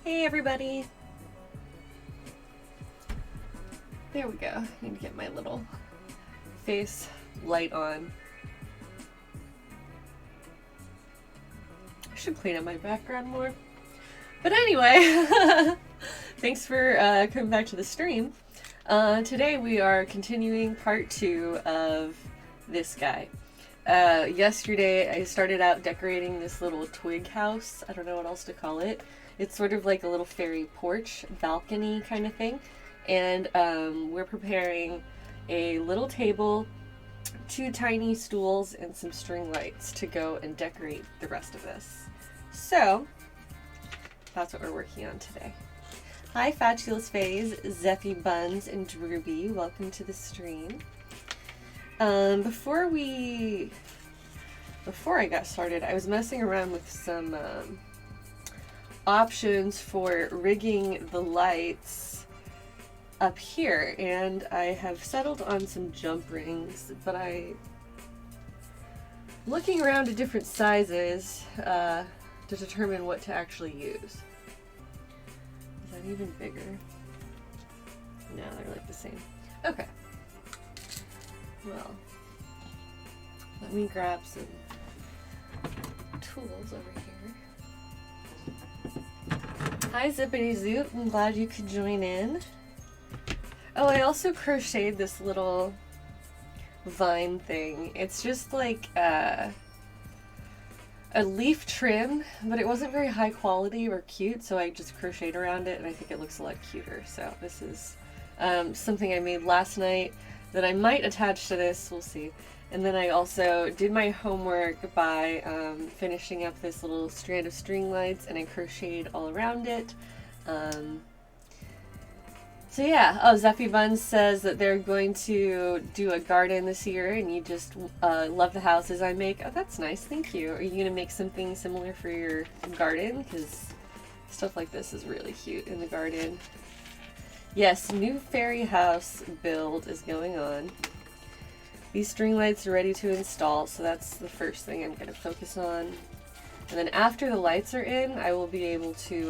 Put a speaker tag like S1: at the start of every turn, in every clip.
S1: Hey everybody! There we go. I need to get my little face light on. I should clean up my background more. But anyway, thanks for coming back to the stream. Today we are continuing part 2 of this guy. Yesterday I started out decorating this little twig house. I don't know what else to call it. It's sort of like a little fairy porch, balcony kind of thing. And we're preparing a little table, 2 tiny stools, and some string lights to go and decorate the rest of this. So, that's what we're working on today. Hi Fabulous Fays, Zeffy Buns, and Drewby. Welcome to the stream. Before I got started, I was messing around with some options for rigging the lights up here, and I have settled on some jump rings, but looking around at different sizes to determine what to actually use. Is that even bigger? No, they're like the same. Okay. Well, let me grab some tools over here. Hi Zippity Zoop, I'm glad you could join in. Oh, I also crocheted this little vine thing. It's just like a leaf trim, but it wasn't very high quality or cute, so I just crocheted around it, and I think it looks a lot cuter. So this is something I made last night that I might attach to this, we'll see. And then I also did my homework by finishing up this little strand of string lights, and I crocheted all around it. So yeah, oh, Zeffy Buns says that they're going to do a garden this year, and you just love the houses I make. Oh, that's nice, thank you. Are you going to make something similar for your garden? Because stuff like this is really cute in the garden. Yes, new fairy house build is going on. These string lights are ready to install, so that's the first thing I'm going to focus on. And then after the lights are in, I will be able to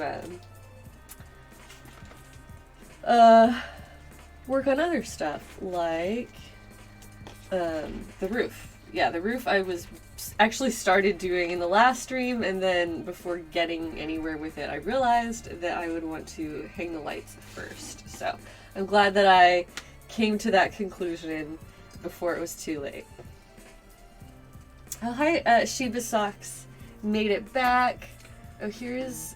S1: work on other stuff, like the roof. Yeah, the roof I was actually started doing in the last stream, and then before getting anywhere with it, I realized that I would want to hang the lights first. So I'm glad that I came to that conclusion before it was too late. Oh, hi, Sheba Socks made it back. Oh, here's...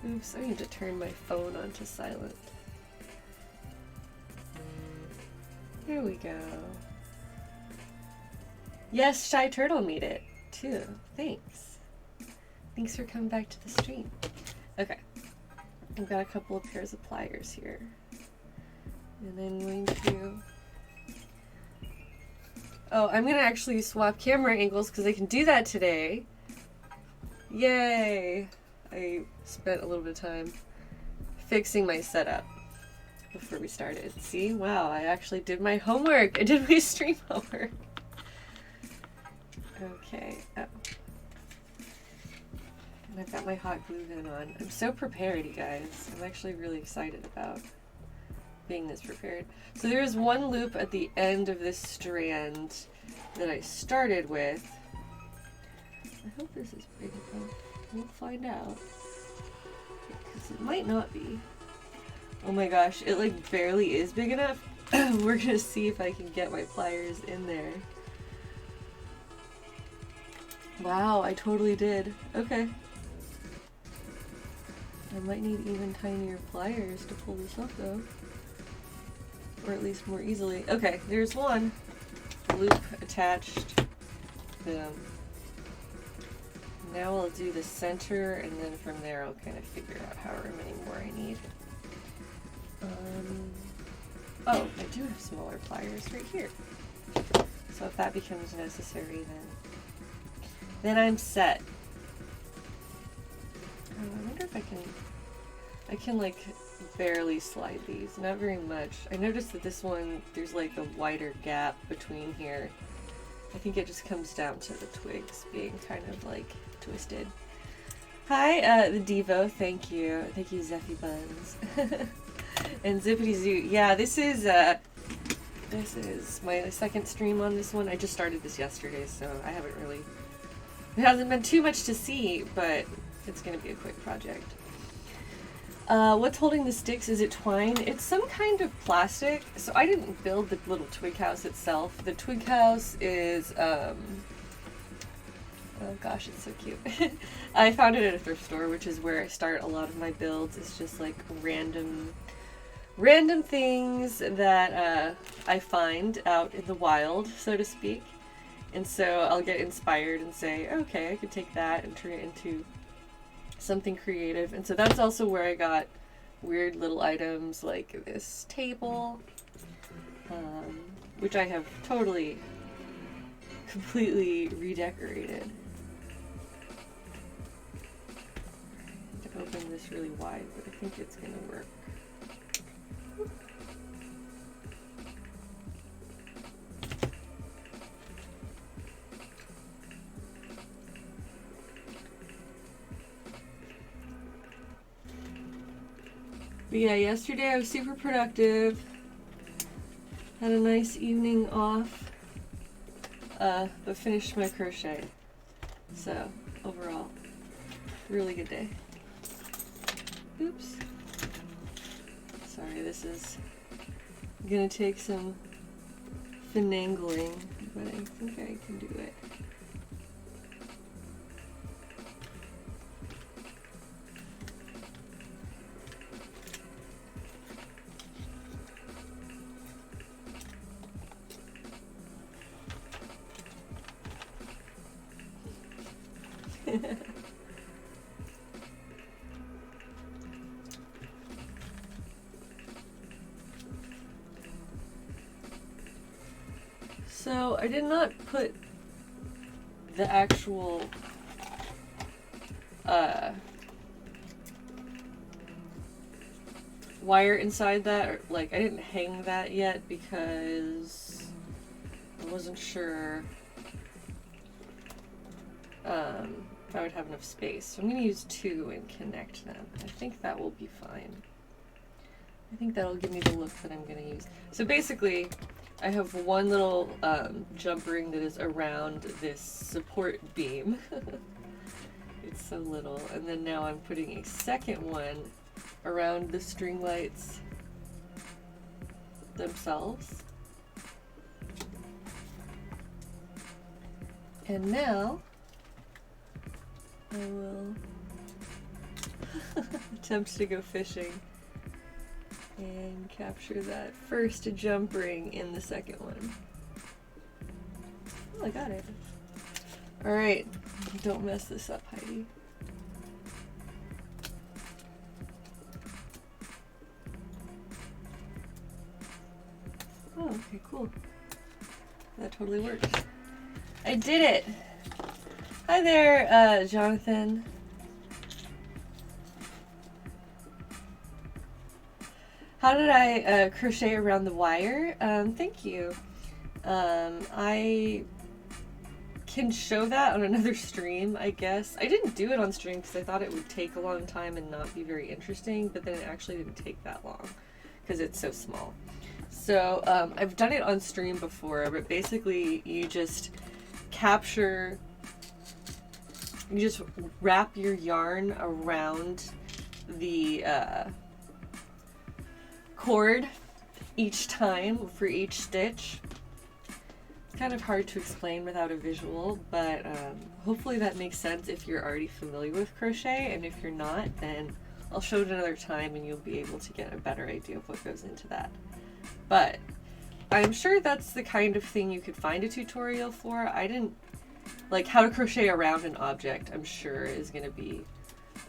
S1: oops, I need to turn my phone onto silent. There we go. Yes, Shy Turtle made it, too. Thanks. Thanks for coming back to the stream. Okay. I've got a couple of pairs of pliers here. And then I'm going to... oh, I'm going to actually swap camera angles because I can do that today. Yay! I spent a little bit of time fixing my setup before we started. See? Wow, I actually did my homework. I did my stream homework. Okay. Oh. And I've got my hot glue gun on. I'm so prepared, you guys. I'm actually really excited about being this prepared. So there's one loop at the end of this strand that I started with. I hope this is big enough. We'll find out. Because it might not be. Oh my gosh, it like barely is big enough. We're gonna see if I can get my pliers in there. Wow, I totally did. Okay. I might need even tinier pliers to pull this up though. Or at least more easily. Okay, there's one. Loop attached. Boom. Now I'll do the center, and then from there I'll kind of figure out however many more I need. Oh, I do have smaller pliers right here. So if that becomes necessary, then I'm set. Oh, I wonder if I can like barely slide these, not very much. I noticed that this one, there's like a wider gap between here. I think it just comes down to the twigs being kind of like twisted. Hi, the Devo. Thank you. Thank you, Zeffy Buns. And Zippity Zoo. Yeah, this is my second stream on this one. I just started this yesterday, so I haven't really... It hasn't been too much to see, but it's going to be a quick project. What's holding the sticks? Is it twine? It's some kind of plastic. So I didn't build the little twig house itself. The twig house is, oh gosh, it's so cute. I found it at a thrift store, which is where I start a lot of my builds. It's just like random things that I find out in the wild, so to speak. And so I'll get inspired and say, okay, I could take that and turn it into something creative. And so that's also where I got weird little items like this table, which I have totally, completely redecorated. I have to open this really wide, but I think it's going to work. But yeah, yesterday I was super productive. Had a nice evening off. But finished my crochet. So, overall, really good day. Oops. Sorry, this is gonna take some finagling, but I think I can do it. So I did not put the actual wire inside that, or like I didn't hang that yet because I wasn't sure if I would have enough space. So I'm going to use two and connect them. I think that will be fine. I think that'll give me the look that I'm going to use. So basically, I have one little jump ring that is around this support beam. It's so little. And then now I'm putting a second one around the string lights themselves. And now I will attempt to go fishing and capture that first jump ring in the second one. Oh, I got it. Alright, don't mess this up, Heidi. Oh, okay, cool. That totally works. I did it! Hi there, Jonathan. How did I crochet around the wire? Thank you. I can show that on another stream, I guess. I didn't do it on stream because I thought it would take a long time and not be very interesting, but then it actually didn't take that long because it's so small. So I've done it on stream before, but basically you just wrap your yarn around the cord each time for each stitch. It's kind of hard to explain without a visual, but hopefully that makes sense if you're already familiar with crochet, and if you're not, then I'll show it another time and you'll be able to get a better idea of what goes into that. But I'm sure that's the kind of thing you could find a tutorial for. I didn't, like, how to crochet around an object, I'm sure is going to be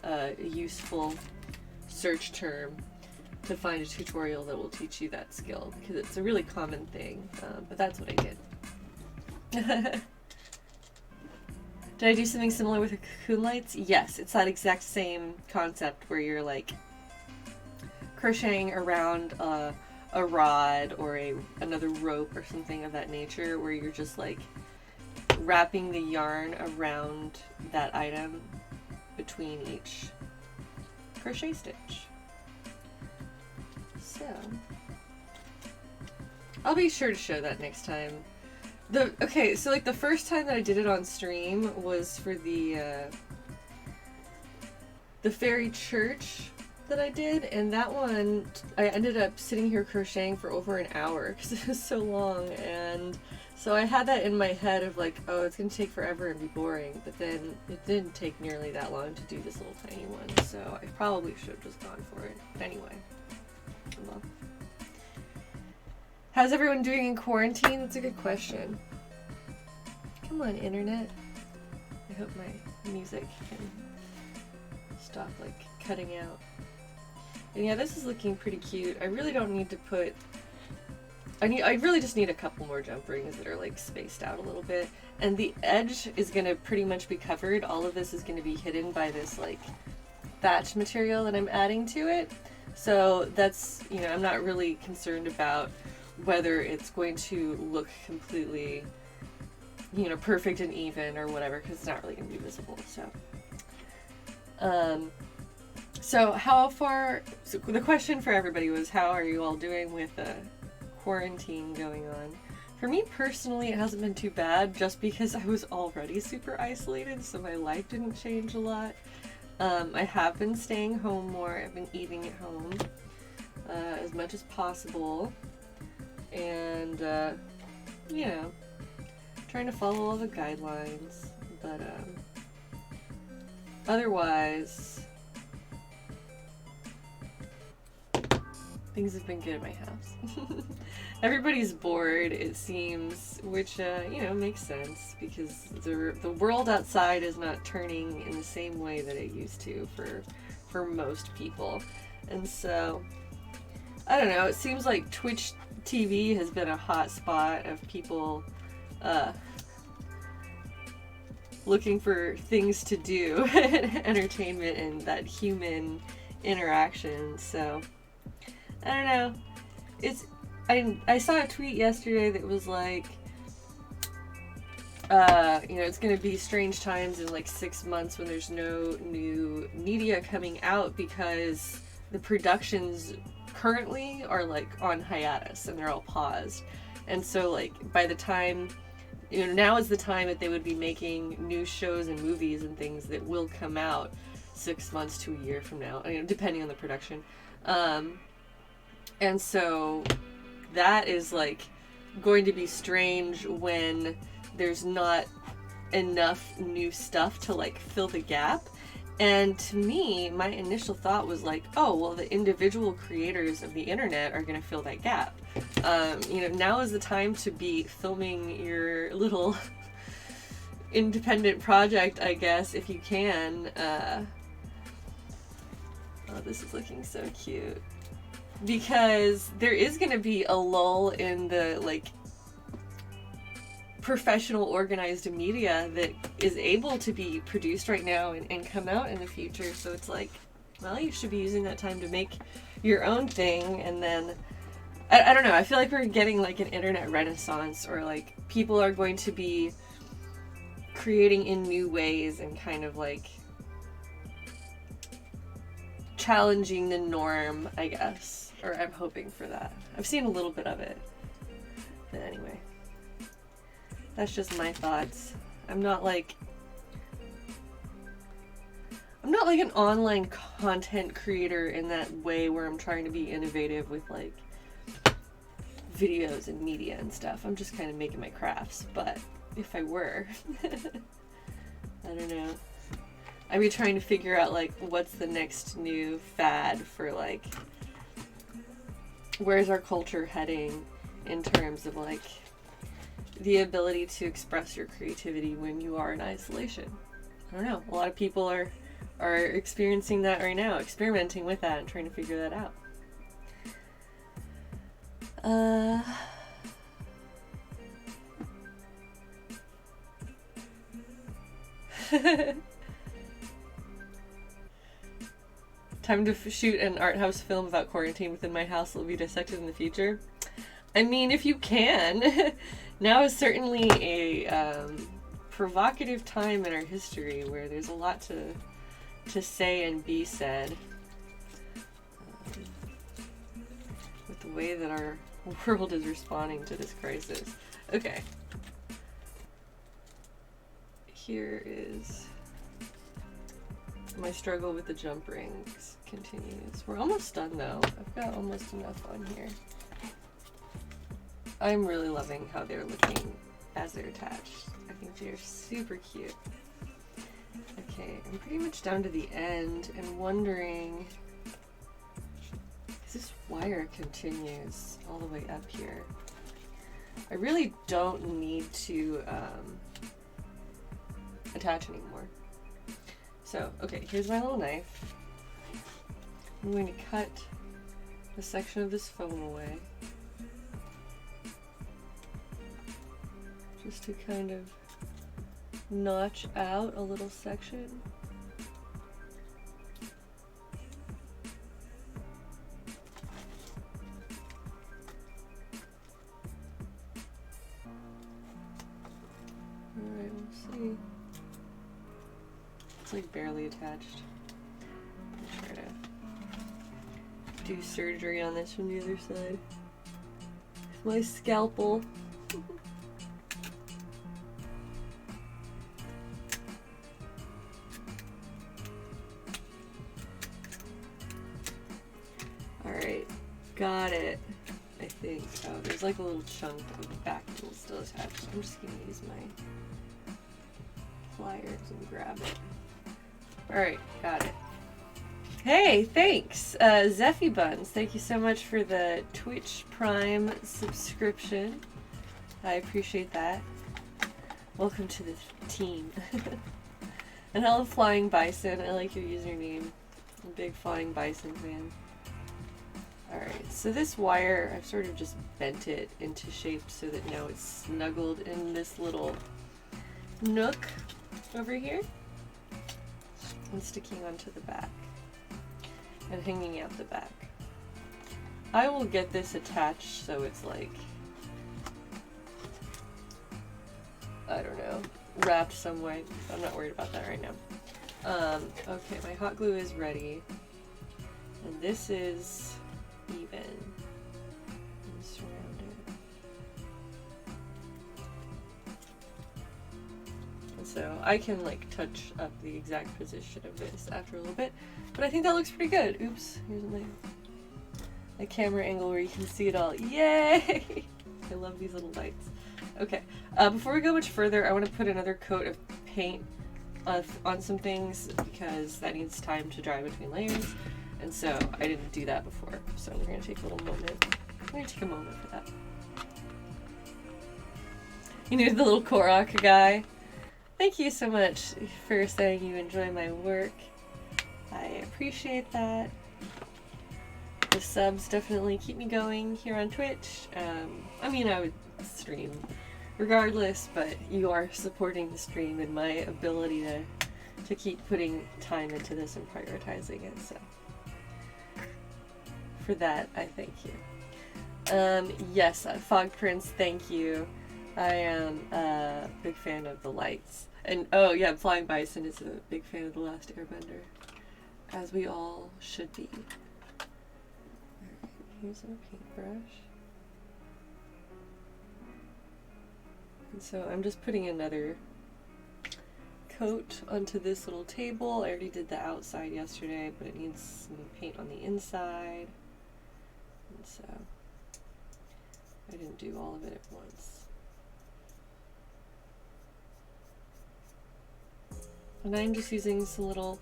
S1: a useful search term to find a tutorial that will teach you that skill, because it's a really common thing, but that's what I did. Did I do something similar with the cocoon lights? Yes, it's that exact same concept where you're like crocheting around a rod or another rope or something of that nature, where you're just like wrapping the yarn around that item between each crochet stitch. So I'll be sure to show that next time. Okay, so like the first time that I did it on stream was for the fairy church that I did, and that one I ended up sitting here crocheting for over an hour because it was so long, and so I had that in my head of like, oh, it's gonna take forever and be boring, but then it didn't take nearly that long to do this little tiny one, so I probably should have just gone for it. But anyway, well. How's everyone doing in quarantine? That's a good question. Come on, internet. I hope my music can stop like cutting out. And yeah, this is looking pretty cute. I really don't need to put... I really just need a couple more jump rings that are like spaced out a little bit. And the edge is going to pretty much be covered. All of this is going to be hidden by this like thatch material that I'm adding to it. So that's, you know, I'm not really concerned about whether it's going to look completely, you know, perfect and even or whatever, because it's not really going to be visible. So how far, so the question for everybody was, how are you all doing with quarantine going on? For me personally, it hasn't been too bad, just because I was already super isolated, so my life didn't change a lot. I have been staying home more. I've been eating at home as much as possible, and you know, trying to follow all the guidelines, but otherwise things have been good at my house. Everybody's bored, it seems, which, you know, makes sense, because the world outside is not turning in the same way that it used to for most people. And so, I don't know, it seems like Twitch TV has been a hot spot of people looking for things to do, entertainment, and that human interaction, so... I don't know. I saw a tweet yesterday that was like, you know, it's going to be strange times in like 6 months when there's no new media coming out because the productions currently are like on hiatus and they're all paused. And so like by the time, you know, now is the time that they would be making new shows and movies and things that will come out 6 months to a year from now, you know, depending on the production. And so that is like going to be strange when there's not enough new stuff to like fill the gap. And to me, my initial thought was like, oh, well, the individual creators of the internet are going to fill that gap. You know, now is the time to be filming your little independent project, I guess, if you can. Oh, this is looking so cute. Because there is going to be a lull in the, like, professional organized media that is able to be produced right now and come out in the future. So it's like, well, you should be using that time to make your own thing. And then, I don't know, I feel like we're getting, like, an internet renaissance, or, like, people are going to be creating in new ways and kind of, like, challenging the norm, I guess. Or I'm hoping for that. I've seen a little bit of it. But anyway. That's just my thoughts. I'm not like an online content creator in that way where I'm trying to be innovative with like videos and media and stuff. I'm just kind of making my crafts. But if I were, I don't know. I'd be trying to figure out like what's the next new fad for like, where's our culture heading in terms of like the ability to express your creativity when you are in isolation. I don't know. A lot of people are experiencing that right now, experimenting with that and trying to figure that out. Time to shoot an art house film about quarantine within my house that will be dissected in the future. I mean, if you can. Now is certainly a provocative time in our history where there's a lot to say and be said with the way that our world is responding to this crisis. Okay. Here is my struggle with the jump rings continues. We're almost done though. I've got almost enough on here. I'm really loving how they're looking as they're attached. I think they're super cute. Okay, I'm pretty much down to the end and wondering, because this wire continues all the way up here. I really don't need to attach anymore. So, okay, here's my little knife. I'm going to cut a section of this foam away. Just to kind of notch out a little section. Alright, we'll see. It's like barely attached. I'll try to do surgery on this from the other side. My scalpel. Alright, got it. I think. Oh, there's like a little chunk of the back tool still attached. I'm just gonna use my pliers and grab it. Alright, got it. Hey, thanks! Zeffy Buns, thank you so much for the Twitch Prime subscription. I appreciate that. Welcome to the team. And hello, Flying Bison. I like your username. I'm a big Flying Bison fan. Alright, so this wire, I've sort of just bent it into shape so that now it's snuggled in this little nook over here. And sticking onto the back. And hanging out the back. I will get this attached so it's like, I don't know, wrapped some way. I'm not worried about that right now. Okay, my hot glue is ready. And this is even. And surround it. And so I can like touch up the exact position of this after a little bit, but I think that looks pretty good. Oops, here's my camera angle where you can see it all. Yay! I love these little lights. Okay, before we go much further, I want to put another coat of paint on some things because that needs time to dry between layers. And so I didn't do that before, so we're going to take a little moment. I'm going to take a moment for that. You know the little Korok guy? Thank you so much for saying you enjoy my work. I appreciate that. The subs definitely keep me going here on Twitch. I mean, I would stream regardless, but you are supporting the stream and my ability to keep putting time into this and prioritizing it, so. For that, I thank you. Yes, Fog Prince, thank you. I am a big fan of the lights. And, oh yeah, Flying Bison is a big fan of The Last Airbender. As we all should be. Alright, here's our paintbrush. And so I'm just putting another coat onto this little table. I already did the outside yesterday, but it needs some paint on the inside. And so I didn't do all of it at once. And I'm just using some little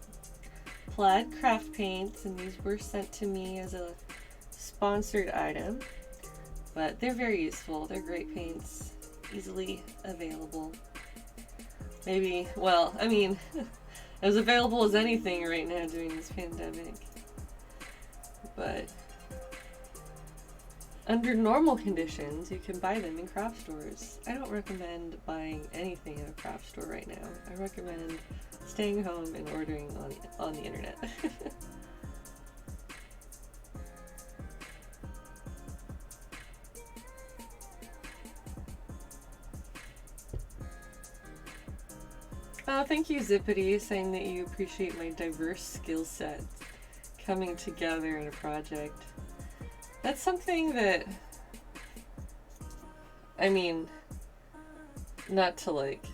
S1: plaid craft paints, and these were sent to me as a sponsored item, but they're very useful. They're great paints, easily available. Maybe, well, I mean, as available as anything right now during this pandemic. But under normal conditions, you can buy them in craft stores. I don't recommend buying anything at a craft store right now. I recommend staying home and ordering on the internet. Oh, thank you, Zippity, saying that you appreciate my diverse skill set coming together in a project. That's something that, I mean, not to like,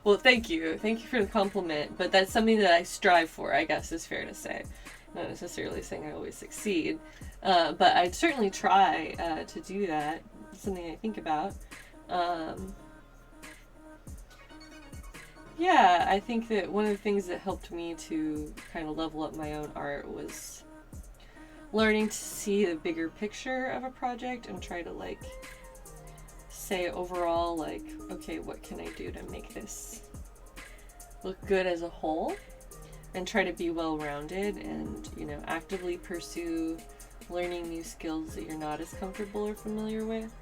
S1: well, thank you for the compliment, but that's something that I strive for, I guess is fair to say. Not necessarily saying I always succeed, but I'd certainly try to do that. It's something I think about. Yeah, I think that one of the things that helped me to kind of level up my own art was learning to see the bigger picture of a project and try to like say overall like, okay, what can I do to make this look good as a whole, and try to be well-rounded and, you know, actively pursue learning new skills that you're not as comfortable or familiar with.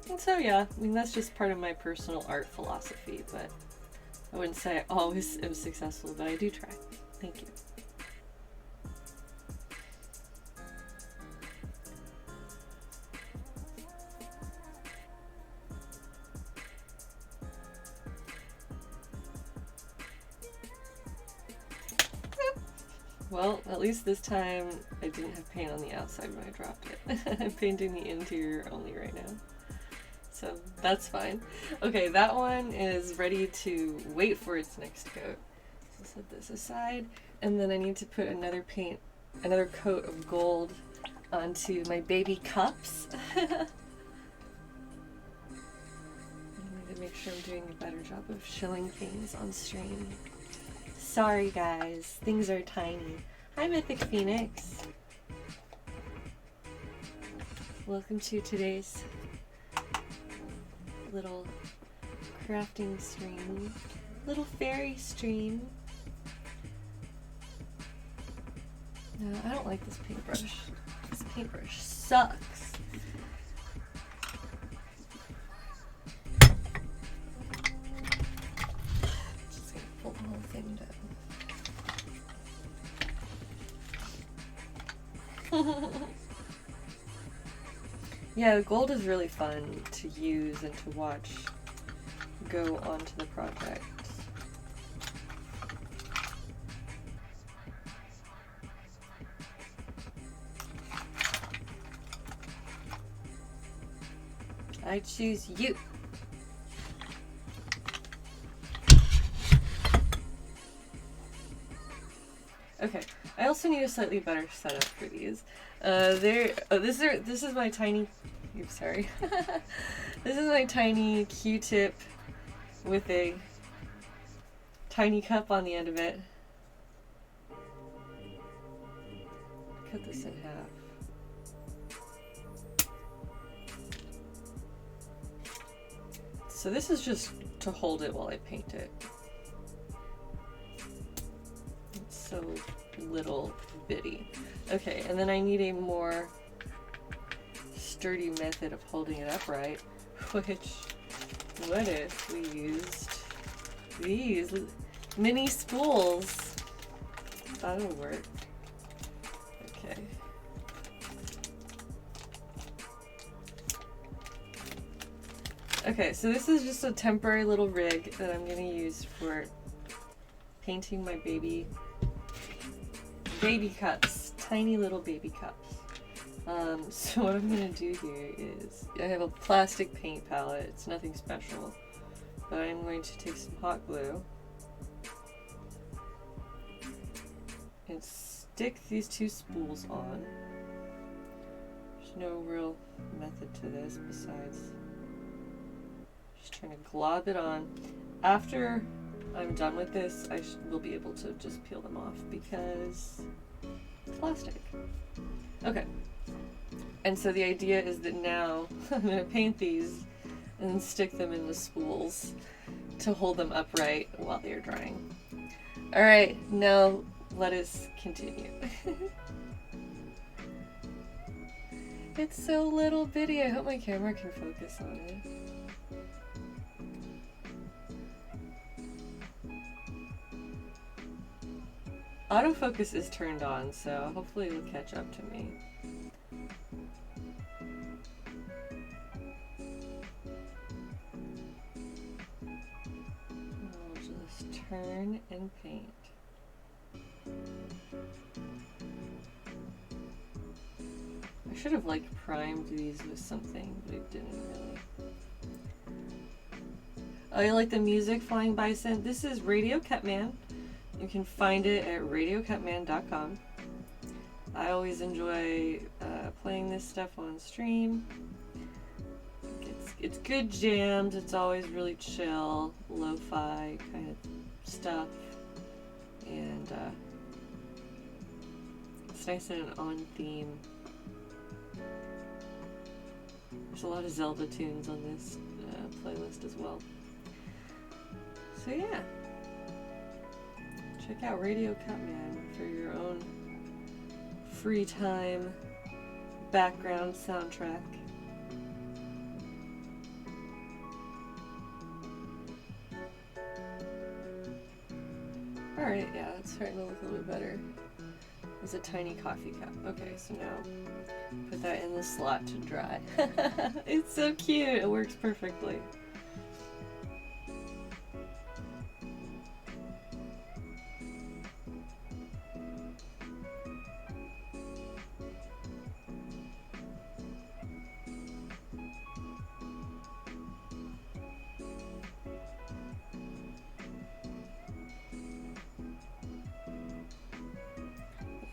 S1: And so yeah, I mean, that's just part of my personal art philosophy, but I wouldn't say I always am successful, but I do try. Thank you. Well, at least this time I didn't have paint on the outside when I dropped it. I'm painting the interior only right now. So that's fine. Okay, that one is ready to wait for its next coat. So set this aside, and then I need to put another coat of gold onto my baby cups. I need to make sure I'm doing a better job of showing things on stream. Sorry guys, things are tiny. Hi Mythic Phoenix. Welcome to today's little crafting stream. Little fairy stream. No, I don't like this paintbrush. This paintbrush sucks. Just gonna pull the whole thing down. Yeah, the gold is really fun to use and to watch go onto the project. I choose you. Okay, I also need a slightly better setup for these. This is my tiny. Oops, sorry. This is my tiny Q-tip with a tiny cup on the end of it. Cut this in half. So this is just to hold it while I paint it. It's so little bitty. Okay, and then I need a more sturdy method of holding it upright, which, what if we used these mini spools? That would work. Okay. Okay, so this is just a temporary little rig that I'm going to use for painting my baby cups, tiny little baby cups. So what I'm going to do here is, I have a plastic paint palette, it's nothing special, but I'm going to take some hot glue and stick these two spools on. There's no real method to this besides just trying to glob it on. After I'm done with this, I will be able to just peel them off because it's plastic. Okay. And so the idea is that now I'm going to paint these and stick them in the spools to hold them upright while they're drying. Alright, now let us continue. It's so little bitty, I hope my camera can focus on it. Autofocus is turned on, so hopefully it'll catch up to me. Turn and paint. I should have like primed these with something, but I didn't really. Oh, you like the music, Flying Bison? This is Radio Catman. You can find it at radiocatman.com. I always enjoy playing this stuff on stream. It's good jams. It's always really chill, lo-fi kind of stuff, and it's nice and on theme. There's a lot of Zelda tunes on this playlist as well. So yeah, check out Radio Catman for your own free time background soundtrack. Alright, yeah, it's starting to look a little bit better. There's a tiny coffee cup. Okay, so now put that in the slot to dry. It's so cute, it works perfectly.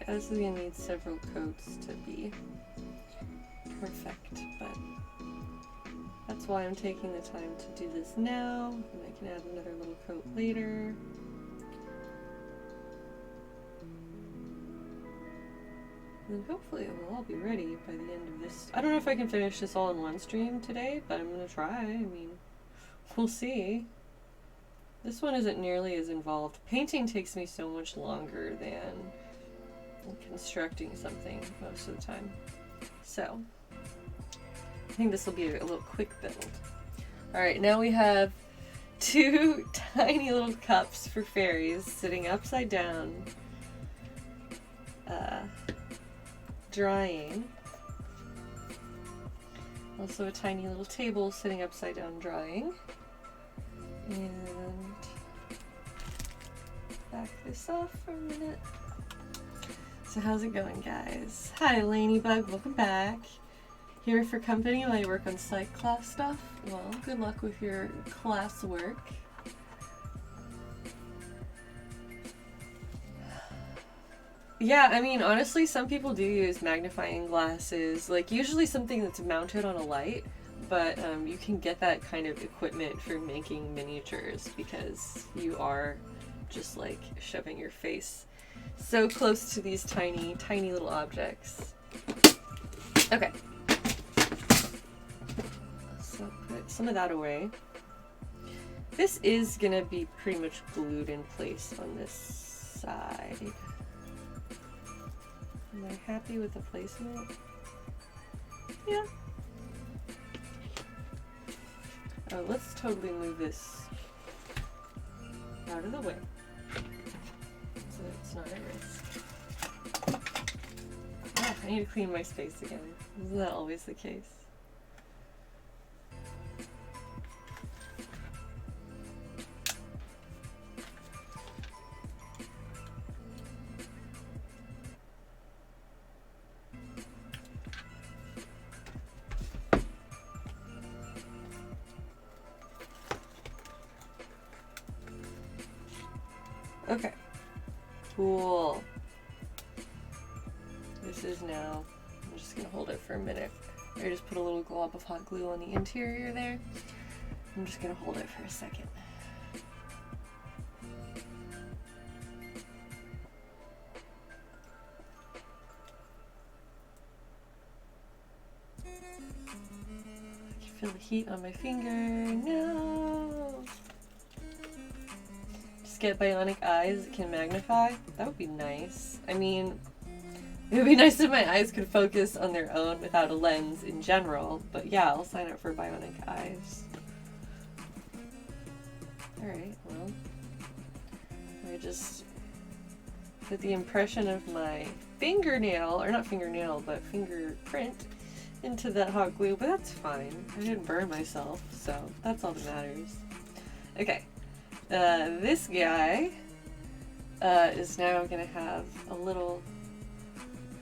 S1: This is going to need several coats to be perfect, but that's why I'm taking the time to do this now, and I can add another little coat later. And hopefully it will all be ready by the end of this. I don't know if I can finish this all in one stream today, but I'm going to try. I mean, we'll see. This one isn't nearly as involved. Painting takes me so much longer than constructing something most of the time. So, I think this will be a little quick build. Alright, now we have two tiny little cups for fairies sitting upside down, drying. Also a tiny little table sitting upside down drying. And back this off for a minute. So how's it going, guys? Hi, Lanybug, welcome back. Here for company while you work on psych class stuff? Well, good luck with your classwork. Yeah, I mean, honestly, some people do use magnifying glasses, like usually something that's mounted on a light, but you can get that kind of equipment for making miniatures because you are just like shoving your face so close to these tiny, tiny little objects. Okay. So put some of that away. This is gonna be pretty much glued in place on this side. Am I happy with the placement? Yeah. Oh, let's totally move this out of the way. So it's not at risk. Ah, I need to clean my space again. Isn't that always the case? Okay. Cool. This is now, I'm just gonna hold it for a minute. I just put a little glob of hot glue on the interior there. I'm just gonna hold it for a second. I can feel the heat on my finger. No! Get bionic eyes that can magnify. That would be nice. I mean, it would be nice if my eyes could focus on their own without a lens in general, but yeah, I'll sign up for bionic eyes. Alright, well, I just put the impression of my fingernail, or not fingernail, but fingerprint into that hot glue, but that's fine. I didn't burn myself, so that's all that matters. Okay. This guy is now going to have a little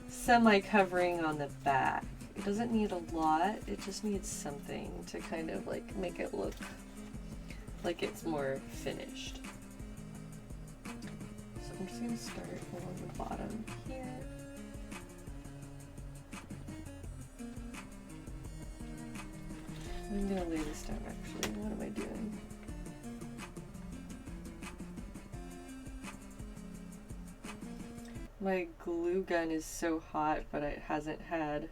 S1: semi-covering on the back. It doesn't need a lot, it just needs something to kind of like make it look like it's more finished. So I'm just going to start along the bottom here. I'm going to lay this down actually. What am I doing? My glue gun is so hot, but it hasn't had...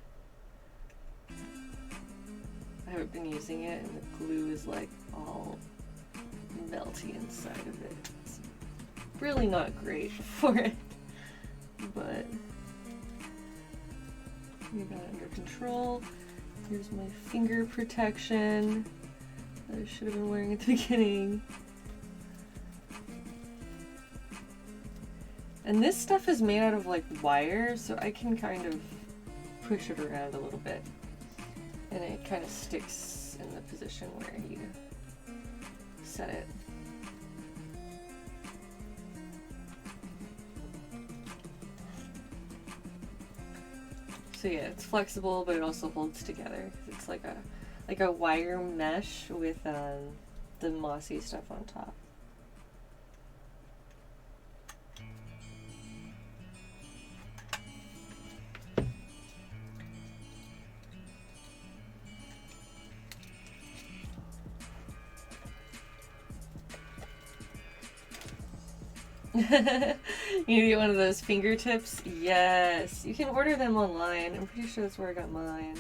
S1: I haven't been using it, and the glue is like all melty inside of it. It's really not great for it, but we got it under control. Here's my finger protection that I should have been wearing at the beginning. And this stuff is made out of like wire, so I can kind of push it around a little bit. And it kind of sticks in the position where you set it. So yeah, it's flexible, but it also holds together. It's like a wire mesh with the mossy stuff on top. You need to get one of those fingertips? Yes. You can order them online. I'm pretty sure that's where I got mine.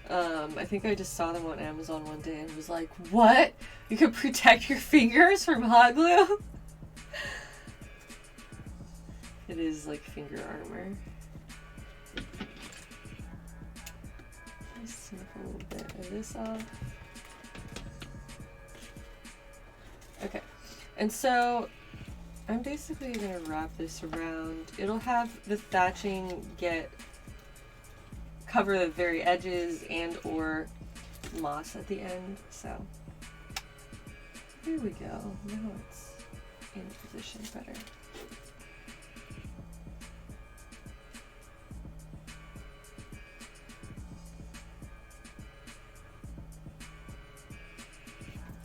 S1: I think I just saw them on Amazon one day and was like, what? You can protect your fingers from hot glue? It is like finger armor. Let's snip a little bit of this off. Okay. And so I'm basically going to wrap this around. It'll have the thatching cover the very edges and or moss at the end. So here we go. Now it's in position better.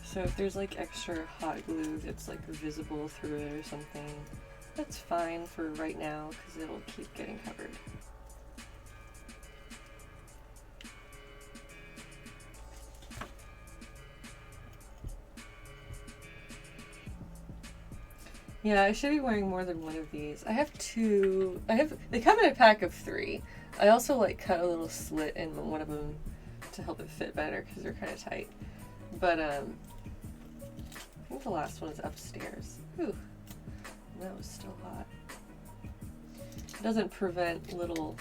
S1: So if there's like extra hot glue that's like visible through it or something, that's fine for right now because it'll keep getting covered. Yeah, I should be wearing more than one of these. I have two. They come in a pack of 3. I also like cut a little slit in one of them to help it fit better because they're kind of tight. But I think the last one is upstairs. Ooh, that was still hot. It doesn't prevent little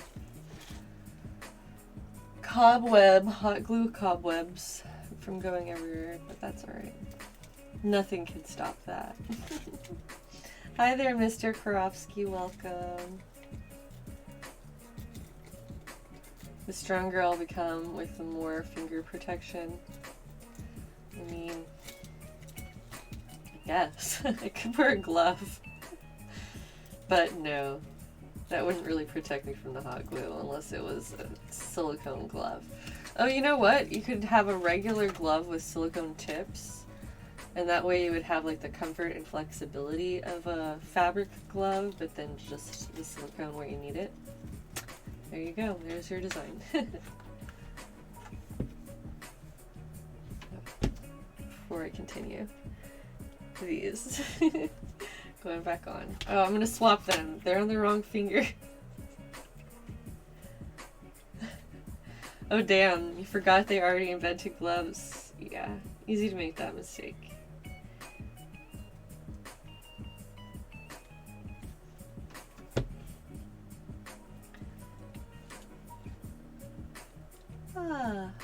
S1: hot glue cobwebs from going everywhere, but that's alright. Nothing can stop that. Hi there, Mr. Karofsky, welcome. The stronger I'll become with the more finger protection. I mean, I guess. I could wear a glove. But no, that wouldn't really protect me from the hot glue unless it was a silicone glove. Oh, you know what? You could have a regular glove with silicone tips. And that way you would have like the comfort and flexibility of a fabric glove, but then just the silicone where you need it. There you go. There's your design. Before I continue, these going back on. Oh, I'm gonna swap them. They're on the wrong finger. Oh damn! You forgot they already invented gloves. Yeah, easy to make that mistake.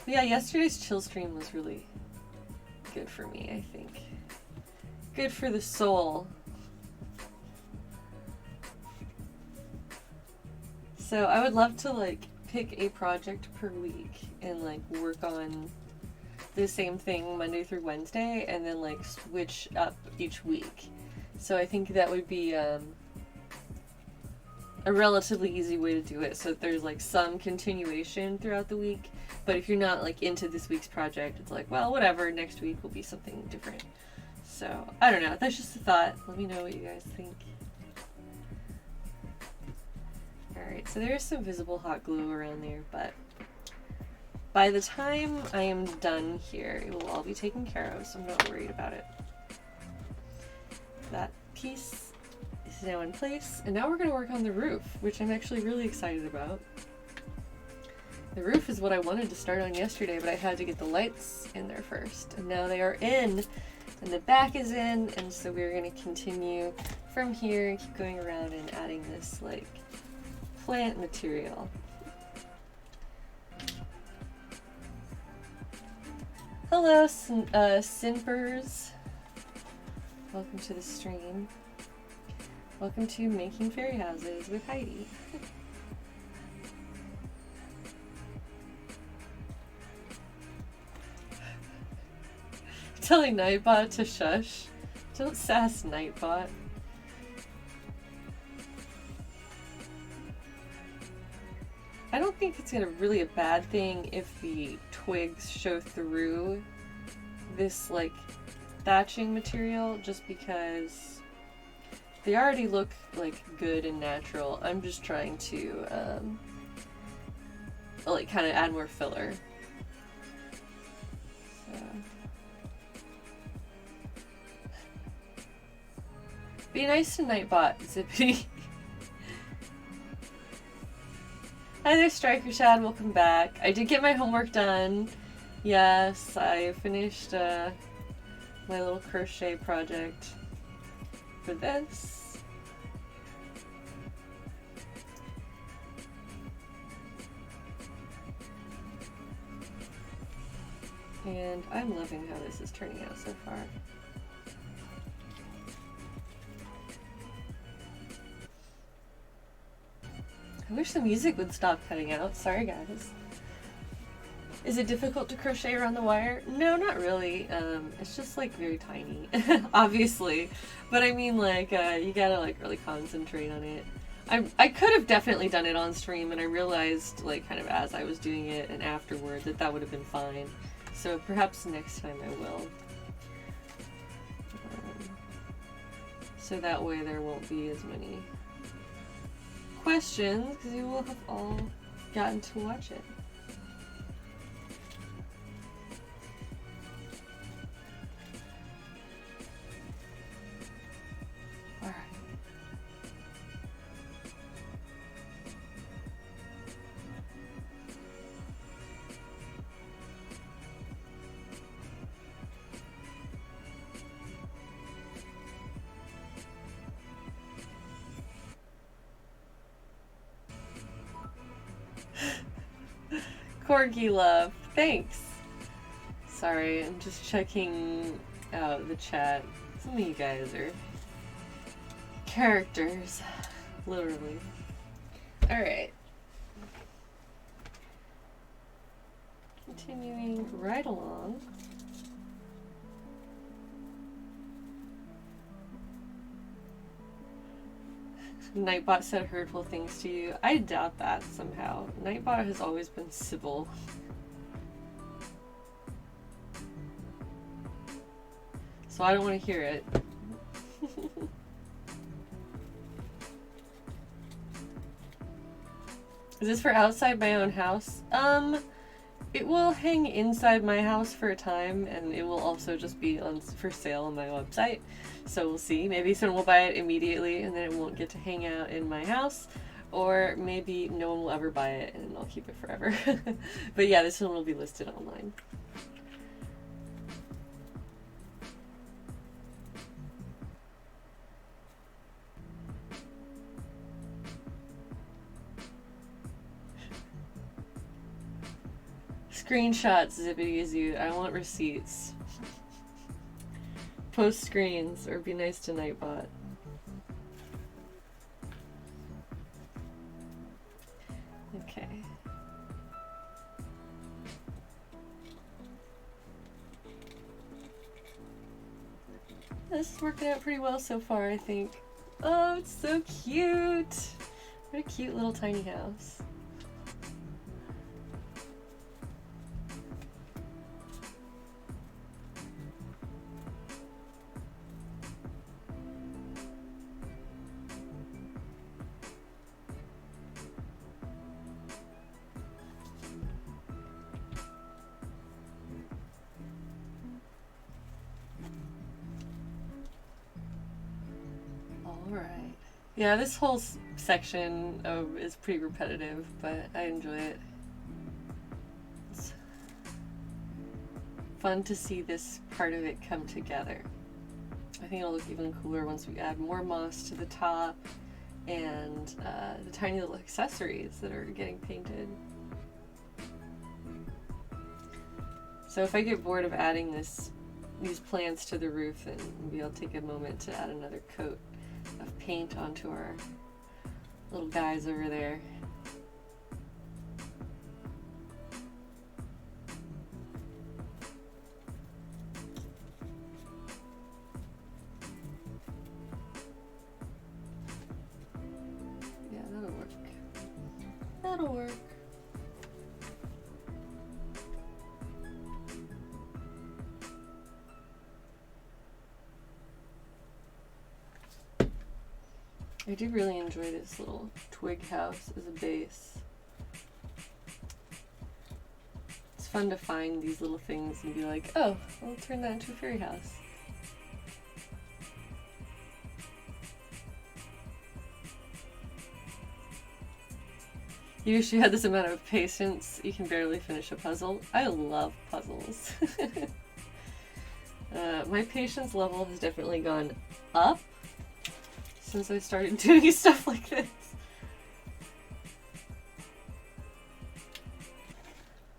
S1: Yeah, yesterday's chill stream was really good for me, I think. Good for the soul. So I would love to like pick a project per week and like work on the same thing Monday through Wednesday and then like switch up each week. So I think that would be a relatively easy way to do it, so that there's like some continuation throughout the week. But if you're not like into this week's project, it's like, well, whatever, next week will be something different. So I don't know, that's just a thought. Let me know what you guys think. Alright, so there's some visible hot glue around there, but by the time I am done here, it will all be taken care of, so I'm not worried about it. That piece is now in place, and now we're going to work on the roof, which I'm actually really excited about. The roof is what I wanted to start on yesterday, but I had to get the lights in there first, and now they are in, and the back is in, and so we're going to continue from here and keep going around and adding this like plant material. Hello, Simpers. Welcome to the stream. Welcome to Making Fairy Houses with Heidi. Telling Nightbot to shush. Don't sass Nightbot. I don't think it's really a bad thing if the twigs show through this like thatching material, just because they already look like good and natural. I'm just trying to like kind of add more filler. So. Be nice to Nightbot, Zippy. Hi there, Striker Shad, welcome back. I did get my homework done. Yes, I finished my little crochet project for this. And I'm loving how this is turning out so far. I wish the music would stop cutting out. Sorry, guys. Is it difficult to crochet around the wire? No, not really. It's just like very tiny, obviously. But I mean, like, you gotta like really concentrate on it. I could have definitely done it on stream, and I realized, like, kind of as I was doing it and afterward, that would have been fine. So perhaps next time I will. So that way there won't be as many questions, because you will have all gotten to watch it. Alright. Corgi love, thanks. Sorry, I'm just checking out the chat. Some of you guys are characters, literally. Alright. Continuing right along. Nightbot said hurtful things to you. I doubt that somehow. Nightbot has always been civil. So I don't want to hear it. Is this for outside my own house? It will hang inside my house for a time, and it will also just be for sale on my website. So we'll see. Maybe someone will buy it immediately, and then it won't get to hang out in my house. Or maybe no one will ever buy it, and I'll keep it forever. But yeah, this one will be listed online. Screenshots, Zippity Zoo. I want receipts. Post screens, or be nice to Nightbot. Okay. this is working out pretty well so far, I think. Oh, it's so cute. What a cute little tiny house. Alright. Yeah, this whole section is pretty repetitive, but I enjoy it. It's fun to see this part of it come together. I think it'll look even cooler once we add more moss to the top and the tiny little accessories that are getting painted. So if I get bored of adding these plants to the roof, then maybe I'll take a moment to add another coat of paint onto our little guys over there. Yeah, that'll work. That'll work. I do really enjoy this little twig house as a base. It's fun to find these little things and be like, oh, I'll turn that into a fairy house. You wish you had this amount of patience, you can barely finish a puzzle. I love puzzles. My patience level has definitely gone up since I started doing stuff like this.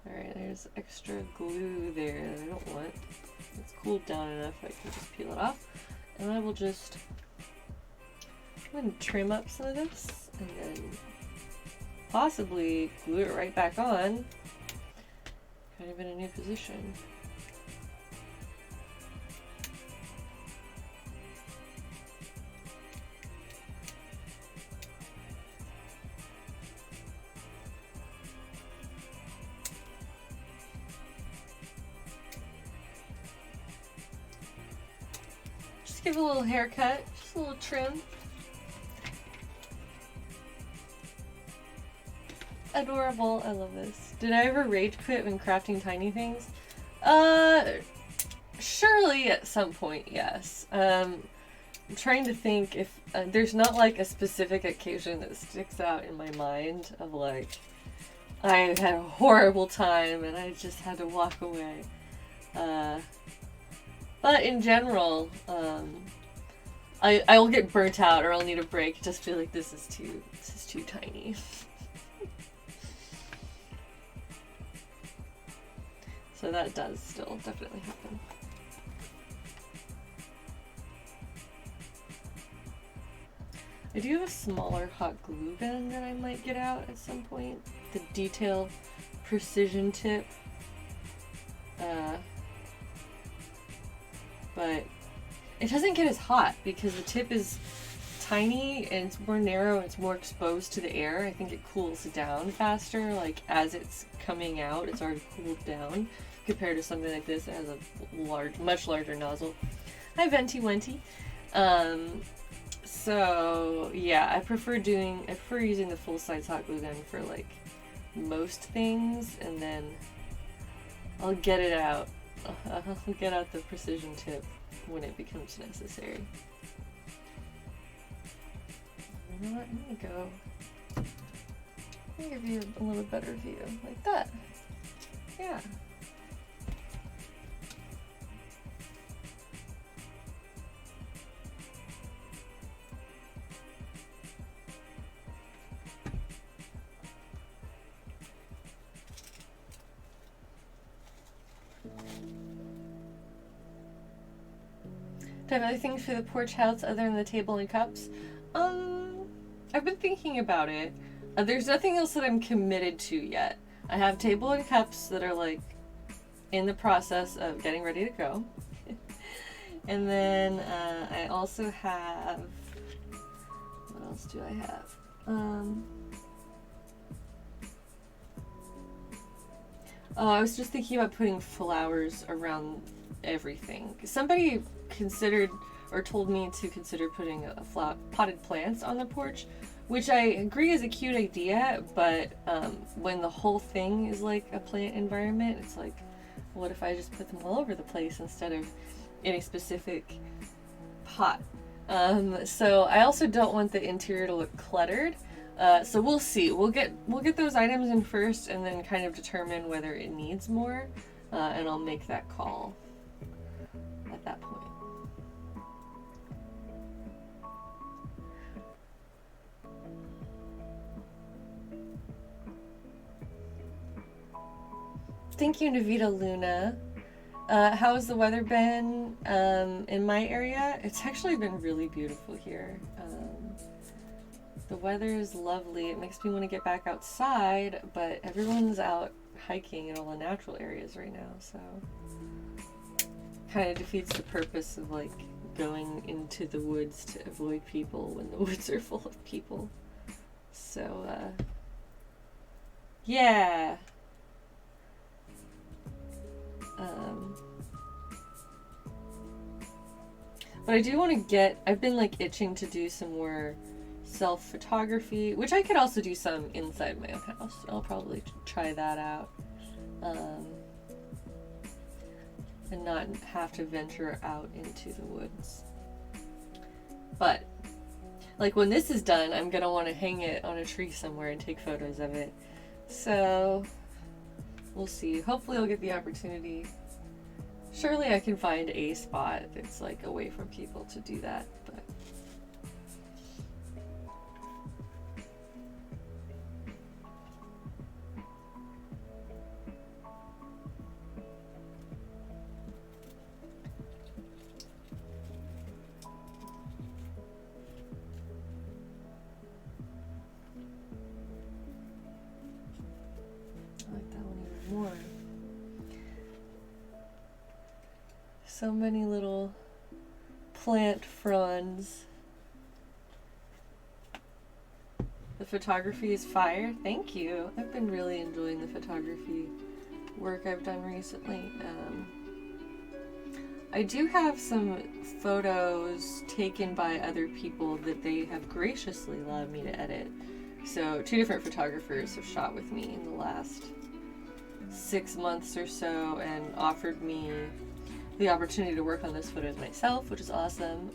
S1: Alright, there's extra glue there that I don't want. It's cooled down enough I can just peel it off. And I will just go ahead and trim up some of this and then possibly glue it right back on, kind of in a new position. Just give it a little haircut, just a little trim. Adorable. I love this. Did I ever rage quit when crafting tiny things? Surely at some point, yes. I'm trying to think if there's not like a specific occasion that sticks out in my mind of like I had a horrible time and I just had to walk away. But in general, I will get burnt out or I'll need a break. Just feel like this is too tiny. So that does still definitely happen. I do have a smaller hot glue gun that I might get out at some point. The detail precision tip. But it doesn't get as hot because the tip is tiny and it's more narrow and it's more exposed to the air. I think it cools down faster. Like as it's coming out, it's already cooled down compared to something like this that has a much larger nozzle. Hi Venti Wenty. So yeah, I prefer using the full size hot glue gun for like most things, and then I'll get it out. I'll get out the precision tip when it becomes necessary. You know what? I'm gonna give you a little better view like that. Yeah. Do I have other things for the porch house other than the table and cups? I've been thinking about it. There's nothing else that I'm committed to yet. I have table and cups that are like in the process of getting ready to go. And then I also have, what else do I have? Oh, I was just thinking about putting flowers around everything. Somebody considered or told me to consider putting potted plants on the porch, which I agree is a cute idea, but when the whole thing is like a plant environment, it's like, what if I just put them all over the place instead of in a specific pot? So I also don't want the interior to look cluttered. So we'll see. We'll get those items in first, and then kind of determine whether it needs more, and I'll make that call at that point. Thank you, Navita Luna. How's the weather been in my area? It's actually been really beautiful here. The weather is lovely. It makes me want to get back outside, but everyone's out hiking in all the natural areas right now, so kind of defeats the purpose of like going into the woods to avoid people when the woods are full of people. So yeah. But I do want to get, I've been like itching to do some more self-photography, which I could also do some inside my own house. I'll probably try that out. And not have to venture out into the woods. But, like when this is done, I'm gonna want to hang it on a tree somewhere and take photos of it. So, we'll see. Hopefully I'll get the opportunity. Surely I can find a spot that's like away from people to do that, but I like that one even more. So many little plant fronds. The photography is fire. Thank you. I've been really enjoying the photography work I've done recently. I do have some photos taken by other people that they have graciously allowed me to edit. So 2 different photographers have shot with me in the last 6 months or so and offered me the opportunity to work on those photos myself, which is awesome.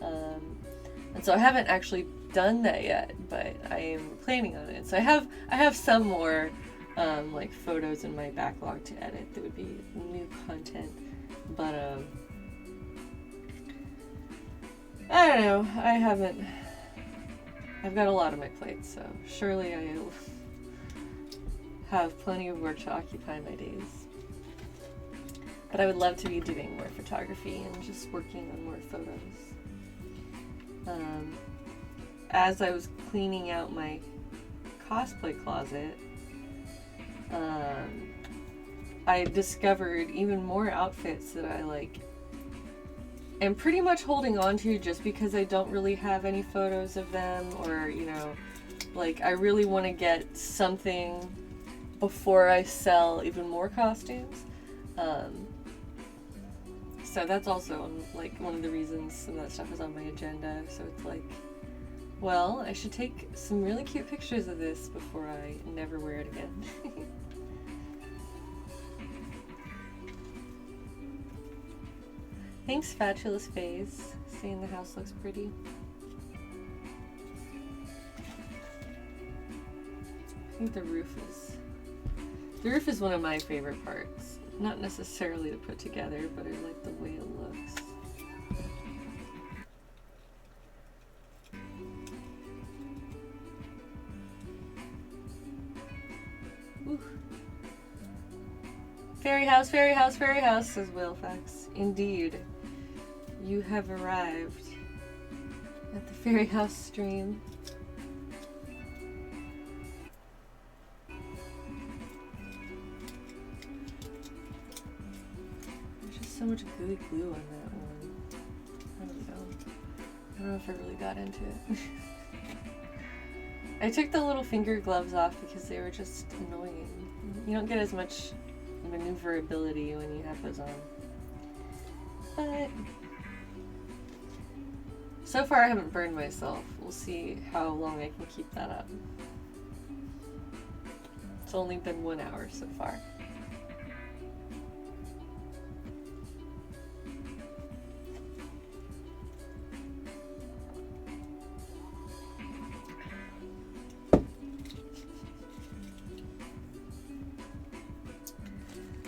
S1: And so I haven't actually done that yet, but I am planning on it. So I have some more like photos in my backlog to edit that would be new content. But I don't know. I've got a lot on my plate, so surely I'll have plenty of work to occupy my days. But I would love to be doing more photography and just working on more photos. As I was cleaning out my cosplay closet, I discovered even more outfits that I like am pretty much holding on to just because I don't really have any photos of them, or, you know, like I really want to get something before I sell even more costumes. So that's also like one of the reasons some of that stuff is on my agenda. So it's like, well, I should take some really cute pictures of this before I never wear it again. Thanks, Fatulous Phase. Saying the house looks pretty. I think the roof is one of my favorite parts. Not necessarily to put together, but I like the way it looks. Ooh. Fairy house, fairy house, fairy house, says Whalefax. Indeed. You have arrived at the fairy house stream. There's just so much gooey glue on that one. I don't know if I really got into it. I took the little finger gloves off because they were just annoying. You don't get as much maneuverability when you have those on. But so far I haven't burned myself. We'll see how long I can keep that up. It's only been 1 hour so far.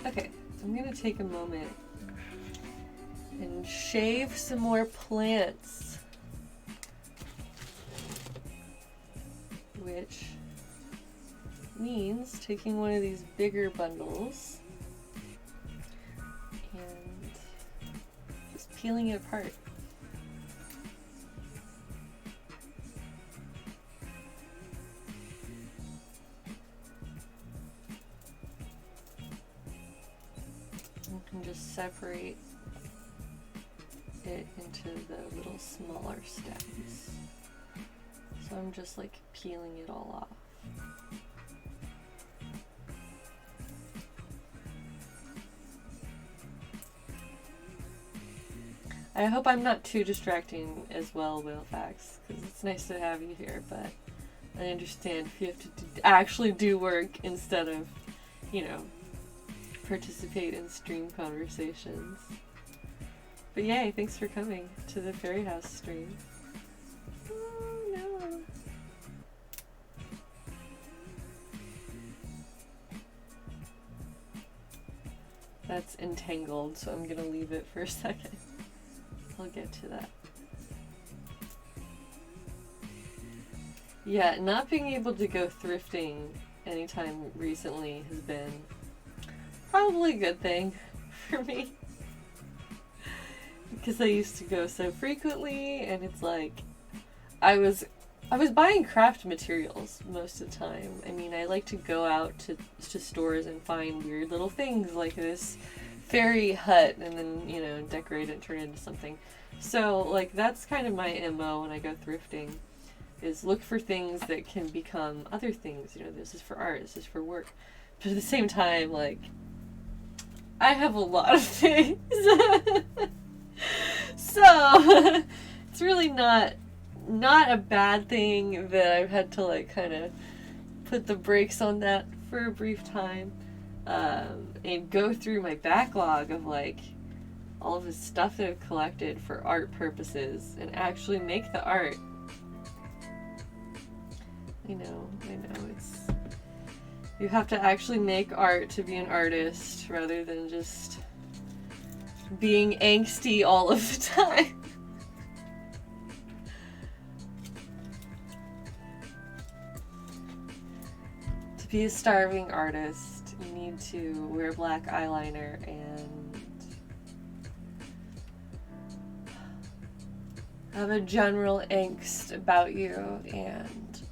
S1: Okay, I'm gonna take a moment and shave some more plants, which means taking one of these bigger bundles and just peeling it apart. You can just separate it into the little smaller stems. So I'm just like peeling it all off. I hope I'm not too distracting as well, Whalefax, because it's nice to have you here, but I understand if you have to actually do work instead of, you know, participate in stream conversations. But yay, thanks for coming to the Fairy House stream. Oh no. That's entangled, so I'm gonna leave it for a second. I'll get to that. Yeah, not being able to go thrifting anytime recently has been probably a good thing for me. Because I used to go so frequently, and it's like I was buying craft materials most of the time. I mean, I like to go out to stores and find weird little things like this fairy hut and then, you know, decorate it and turn it into something. So, like, that's kind of my MO when I go thrifting, is look for things that can become other things. You know, this is for art, this is for work. But at the same time, like, I have a lot of things. So, it's really not a bad thing that I've had to, like, kind of put the brakes on that for a brief time. And go through my backlog of, like, all of the stuff that I've collected for art purposes and actually make the art. I know, it's... You have to actually make art to be an artist rather than just being angsty all of the time. To be a starving artist, you need to wear black eyeliner and have a general angst about you and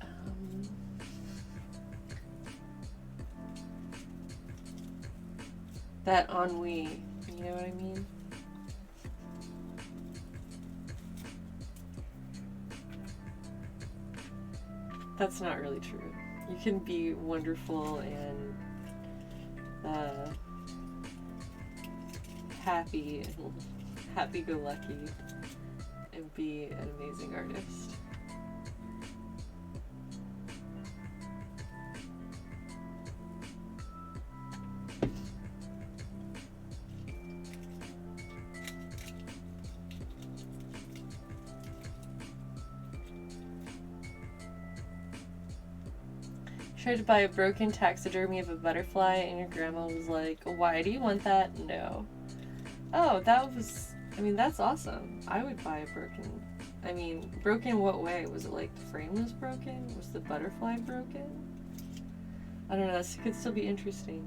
S1: that ennui, you know what I mean? That's not really true. You can be wonderful and happy and happy-go-lucky and be an amazing artist. Tried to buy a broken taxidermy of a butterfly and your grandma was like, why do you want that? No. Oh, that's awesome. I would buy a broken, broken what way? Was it like the frame was broken? Was the butterfly broken? I don't know, this could still be interesting.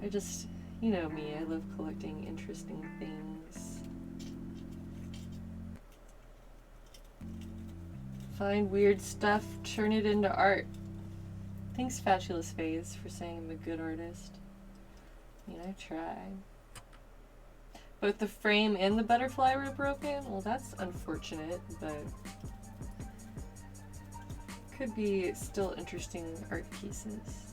S1: I just, you know me, I love collecting interesting things. Find weird stuff, turn it into art. Thanks, Fabulous Phase, for saying I'm a good artist. I mean, I try. Both the frame and the butterfly were broken? Well, that's unfortunate, but could be still interesting art pieces.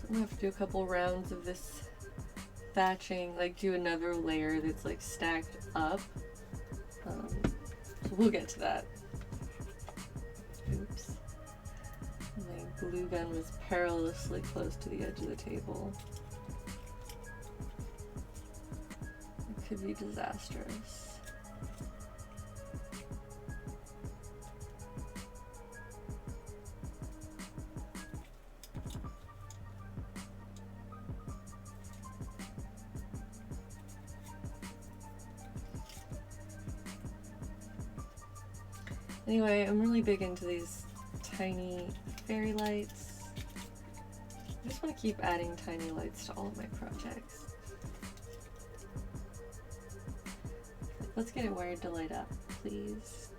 S1: I'm gonna have to do a couple rounds of this thatching, like do another layer that's like stacked up. So we'll get to that. Oops. My glue gun was perilously close to the edge of the table. It could be disastrous. Anyway, I'm really big into these tiny fairy lights. I just want to keep adding tiny lights to all of my projects. Let's get it wired to light up, please.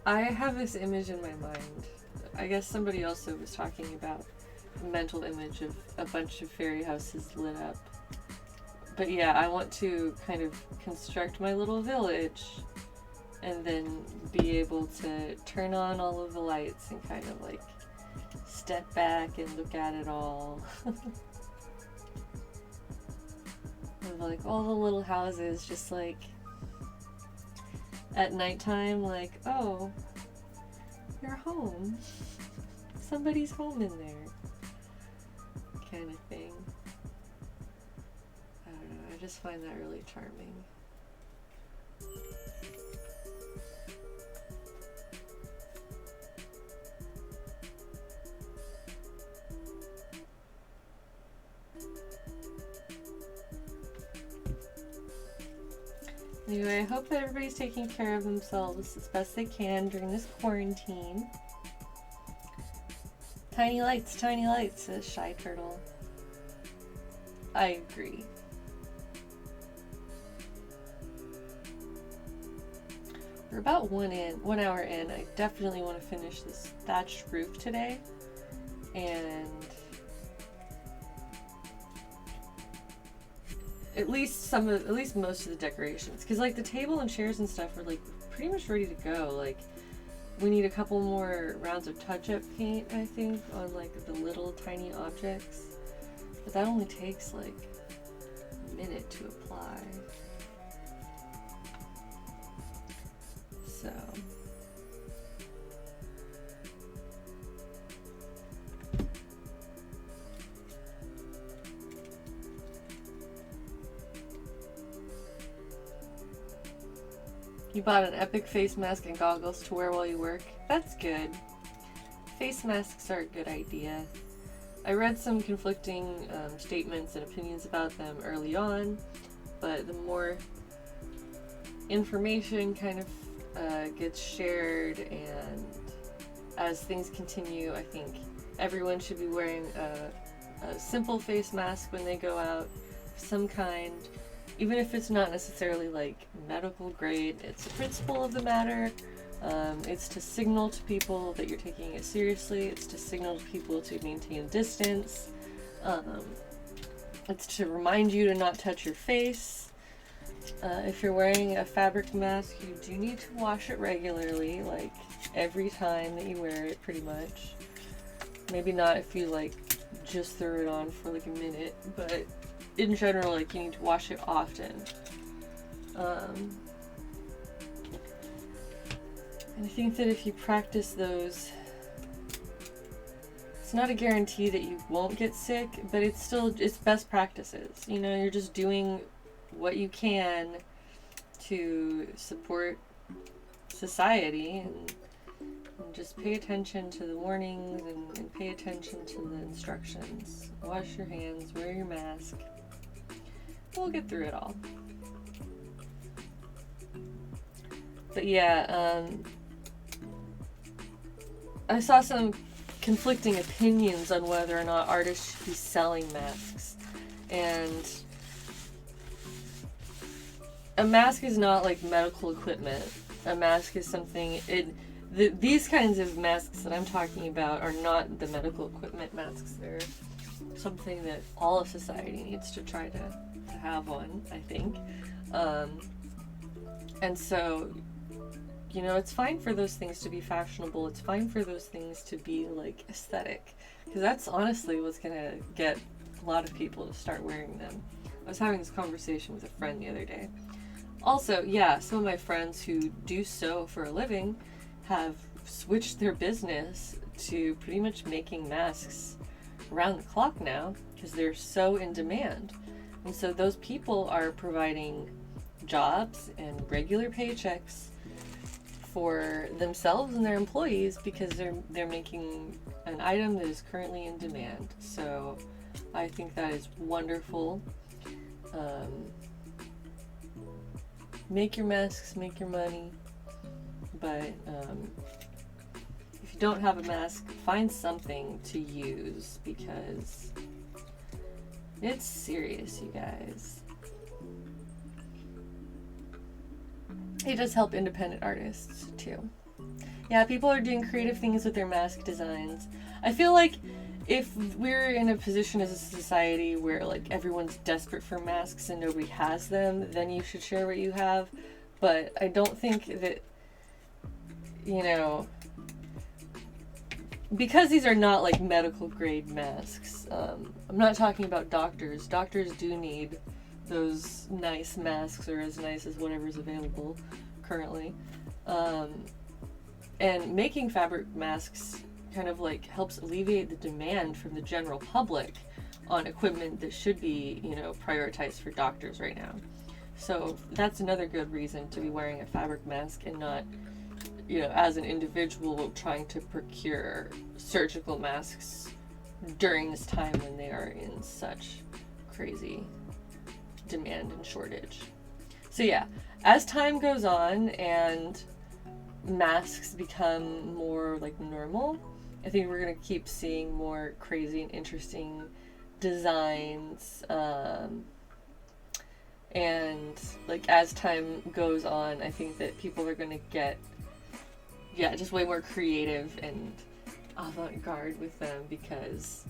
S1: I have this image in my mind. I guess somebody also was talking about a mental image of a bunch of fairy houses lit up. But yeah, I want to kind of construct my little village and then be able to turn on all of the lights and kind of like step back and look at it all. And like all the little houses just like at nighttime, like, oh, you're home. Somebody's home in there. Kind of thing. I just find that really charming. Anyway, I hope that everybody's taking care of themselves as best they can during this quarantine. Tiny lights, says Shy Turtle. I agree. We're about 1 hour in. I definitely want to finish this thatched roof today, and at least most of the decorations, because like the table and chairs and stuff are like pretty much ready to go. Like we need a couple more rounds of touch-up paint, I think, on like the little tiny objects, but that only takes like a minute to apply. So you bought an epic face mask and goggles to wear while you work. That's good. Face masks are a good idea. I read some conflicting statements and opinions about them early on, but the more information kind of gets shared, and as things continue, I think everyone should be wearing a simple face mask when they go out, some kind, even if it's not necessarily like medical grade. It's the principle of the matter. It's to signal to people that you're taking it seriously. It's to signal to people to maintain distance. It's to remind you to not touch your face. If you're wearing a fabric mask, you do need to wash it regularly, like every time that you wear it, pretty much. Maybe not if you like just throw it on for like a minute, but in general, like you need to wash it often. And I think that if you practice those, it's not a guarantee that you won't get sick, but it's best practices. You know, you're just doing what you can to support society, and just pay attention to the warnings and pay attention to the instructions. Wash your hands, wear your mask. We'll get through it all. But yeah, I saw some conflicting opinions on whether or not artists should be selling masks. And a mask is not like medical equipment. A mask is something, these kinds of masks that I'm talking about are not the medical equipment masks. They're something that all of society needs to try to have one, I think. And so, you know, it's fine for those things to be fashionable. It's fine for those things to be like aesthetic, because that's honestly what's gonna get a lot of people to start wearing them. I was having this conversation with a friend the other day. Also, yeah, some of my friends who do sew for a living have switched their business to pretty much making masks around the clock now because they're so in demand. And so those people are providing jobs and regular paychecks for themselves and their employees because they're making an item that is currently in demand. So I think that is wonderful. Make your masks, make your money, but if you don't have a mask, find something to use because it's serious, you guys. It does help independent artists too. Yeah, people are doing creative things with their mask designs. I feel like if we're in a position as a society where like everyone's desperate for masks and nobody has them, then you should share what you have. But I don't think that, you know, because these are not like medical grade masks, I'm not talking about doctors. Doctors do need those nice masks, or as nice as whatever's available currently. And making fabric masks kind of like helps alleviate the demand from the general public on equipment that should be, you know, prioritized for doctors right now. So that's another good reason to be wearing a fabric mask and not, you know, as an individual trying to procure surgical masks during this time when they are in such crazy demand and shortage. So yeah, as time goes on and masks become more like normal, I think we're going to keep seeing more crazy and interesting designs, and like as time goes on, I think that people are going to get, yeah, just way more creative and avant-garde with them, because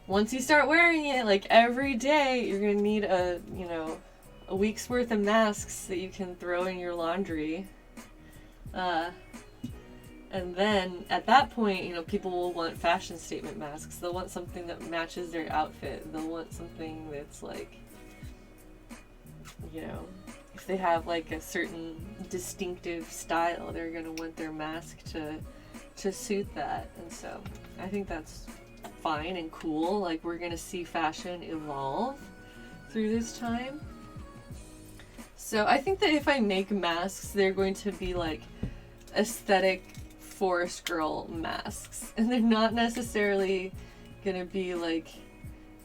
S1: once you start wearing it like every day, you're going to need a week's worth of masks that you can throw in your laundry. And then at that point, you know, people will want fashion statement masks. They'll want something that matches their outfit. They'll want something that's like, you know, if they have like a certain distinctive style, they're gonna want their mask to suit that. And so I think that's fine and cool. Like, we're gonna see fashion evolve through this time. So I think that if I make masks, they're going to be like aesthetic forest girl masks, and they're not necessarily gonna be like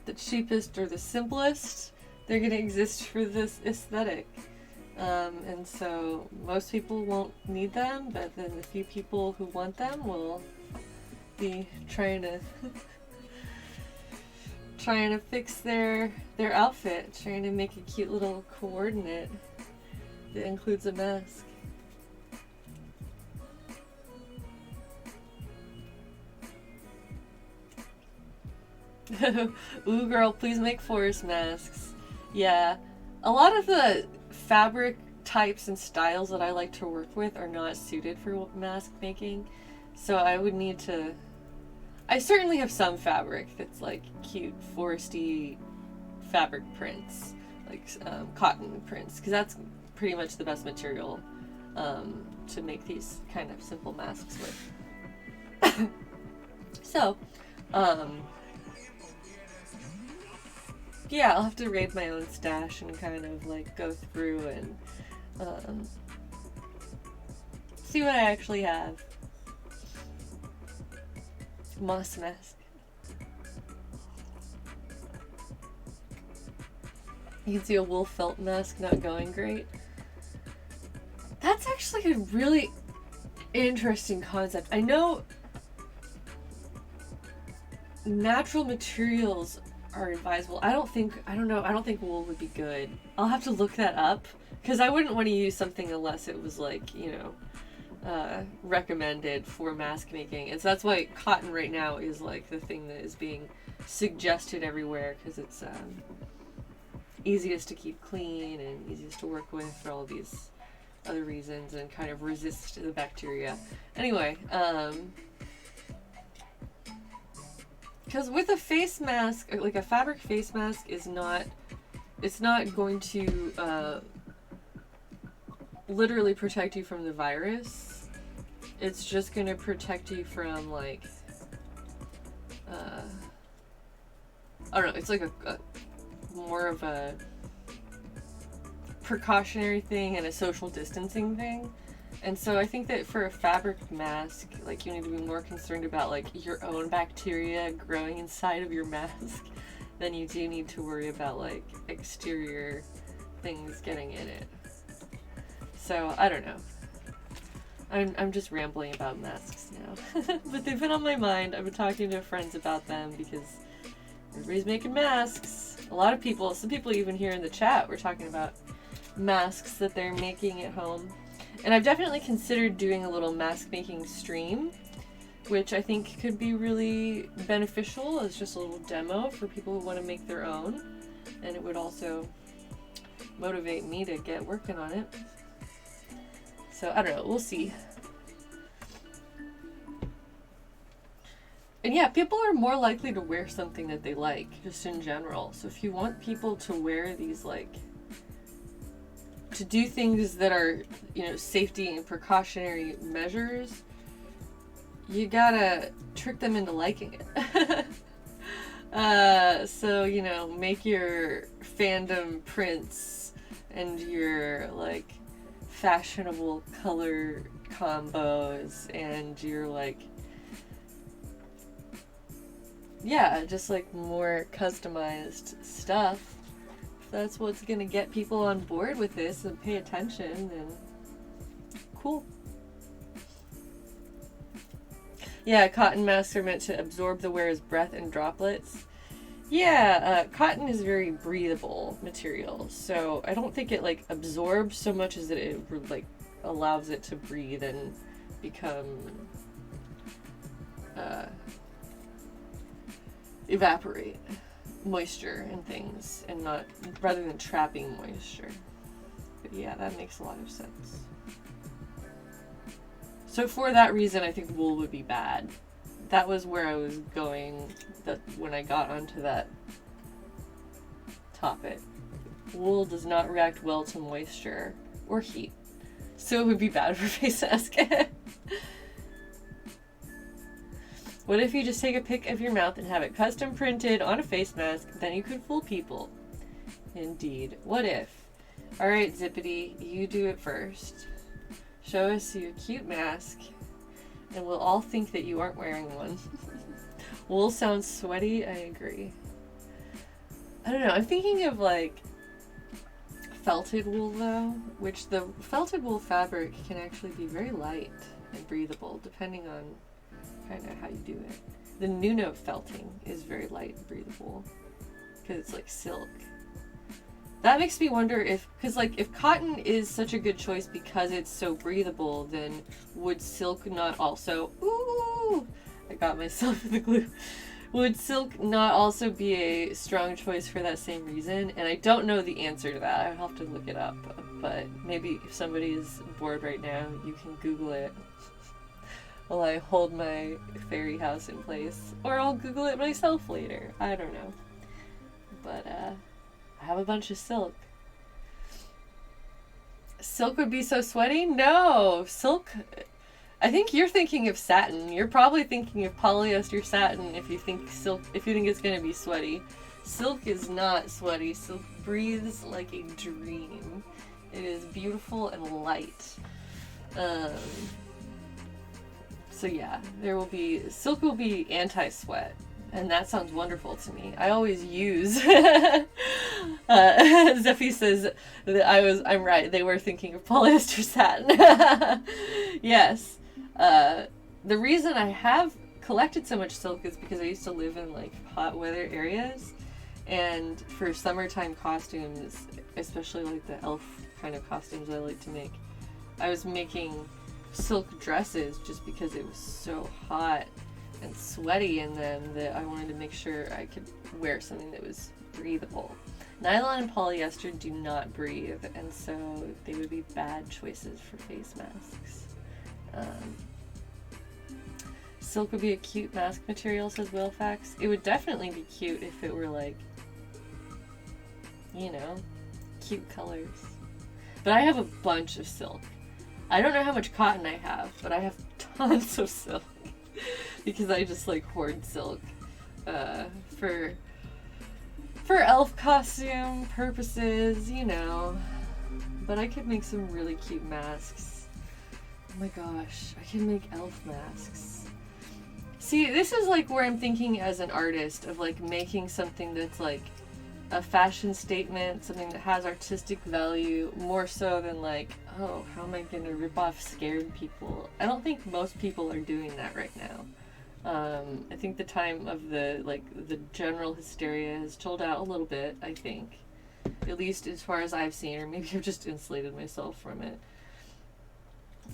S1: the cheapest or the simplest. They're gonna exist for this aesthetic, and so most people won't need them, but then the few people who want them will be trying to fix their outfit, trying to make a cute little coordinate that includes a mask. Ooh, girl, please make forest masks. Yeah, a lot of the fabric types and styles that I like to work with are not suited for mask making, so I would need to... I certainly have some fabric that's like cute foresty fabric prints, like cotton prints, because that's pretty much the best material to make these kind of simple masks with. So, yeah, I'll have to raid my own stash and kind of like go through and see what I actually have. Moss mask. You can see a wool felt mask not going great. That's actually a really Interesting concept. I know natural materials are advisable. I don't think wool would be good. I'll have to look that up, because I wouldn't want to use something unless it was like, you know, recommended for mask making. And so that's why cotton right now is like the thing that is being suggested everywhere, because it's easiest to keep clean and easiest to work with for all these other reasons, and kind of resist the bacteria. Anyway, because with a face mask, like a fabric face mask, it's not going to literally protect you from the virus. It's just going to protect you from, like, I don't know, it's like a more of a precautionary thing and a social distancing thing. And so I think that for a fabric mask, like, you need to be more concerned about, like, your own bacteria growing inside of your mask than you do need to worry about, like, exterior things getting in it. So, I don't know. I'm just rambling about masks now. But they've been on my mind. I've been talking to friends about them because everybody's making masks. A lot of people, some people even here in the chat were talking about masks that they're making at home. And I've definitely considered doing a little mask making stream, which I think could be really beneficial as just a little demo for people who want to make their own. And it would also motivate me to get working on it. So I don't know, we'll see. And yeah, people are more likely to wear something that they like, just in general. So if you want people to wear these, like, to do things that are, you know, safety and precautionary measures, you gotta trick them into liking it. So, you know, make your fandom prints and your, like, fashionable color combos and your, like, yeah, just, like, more customized stuff. If that's what's gonna get people on board with this and pay attention, then cool. Yeah, cotton masks are meant to absorb the wearer's breath and droplets. Yeah, cotton is very breathable material, so I don't think it, like, absorbs so much as it like, allows it to breathe and become, evaporate moisture and things, and not, rather than trapping moisture. But yeah, that makes a lot of sense. So for that reason, I think wool would be bad. That was where I was going when I got onto that topic. Wool does not react well to moisture or heat, so it would be bad for face mask. What if you just take a pic of your mouth and have it custom printed on a face mask? Then you could fool people. Indeed. What if? Alright, Zippity, you do it first. Show us your cute mask, and we'll all think that you aren't wearing one. Wool sounds sweaty, I agree. I don't know, I'm thinking of, like, felted wool, though, which the felted wool fabric can actually be very light and breathable, depending on kind of how you do it. The Nuno felting is very light and breathable, because it's like silk. That makes me wonder if, because, like, if cotton is such a good choice because it's so breathable, then would silk not also, ooh, I got myself the glue. Would silk not also be a strong choice for that same reason? And I don't know the answer to that. I'll have to look it up. But maybe if somebody is bored right now, you can Google it while I hold my fairy house in place. Or I'll Google it myself later. I don't know. But, I have a bunch of silk. Silk would be so sweaty? No! Silk... I think you're thinking of satin. You're probably thinking of polyester satin if you think it's gonna be sweaty. Silk is not sweaty. Silk breathes like a dream. It is beautiful and light. So yeah, silk will be anti-sweat. And that sounds wonderful to me. I always use Zeffy says that I'm right. They were thinking of polyester satin. Yes. The reason I have collected so much silk is because I used to live in like hot weather areas, and for summertime costumes, especially like the elf kind of costumes I like to make, I was making silk dresses just because it was so hot and sweaty in them that I wanted to make sure I could wear something that was breathable. Nylon and polyester do not breathe, and so they would be bad choices for face masks. Silk would be a cute mask material, says Whalefax. It would definitely be cute if it were like, you know, cute colors. But I have a bunch of silk. I don't know how much cotton I have, but I have tons of silk because I just like hoard silk for elf costume purposes, you know. But I could make some really cute masks. Oh my gosh, I can make elf masks. See, this is like where I'm thinking as an artist of like making something that's like a fashion statement, something that has artistic value, more so than like, oh, how am I going to rip off scared people? I don't think most people are doing that right now. I think the time of the general hysteria has chilled out a little bit, I think. At least as far as I've seen, or maybe I've just insulated myself from it.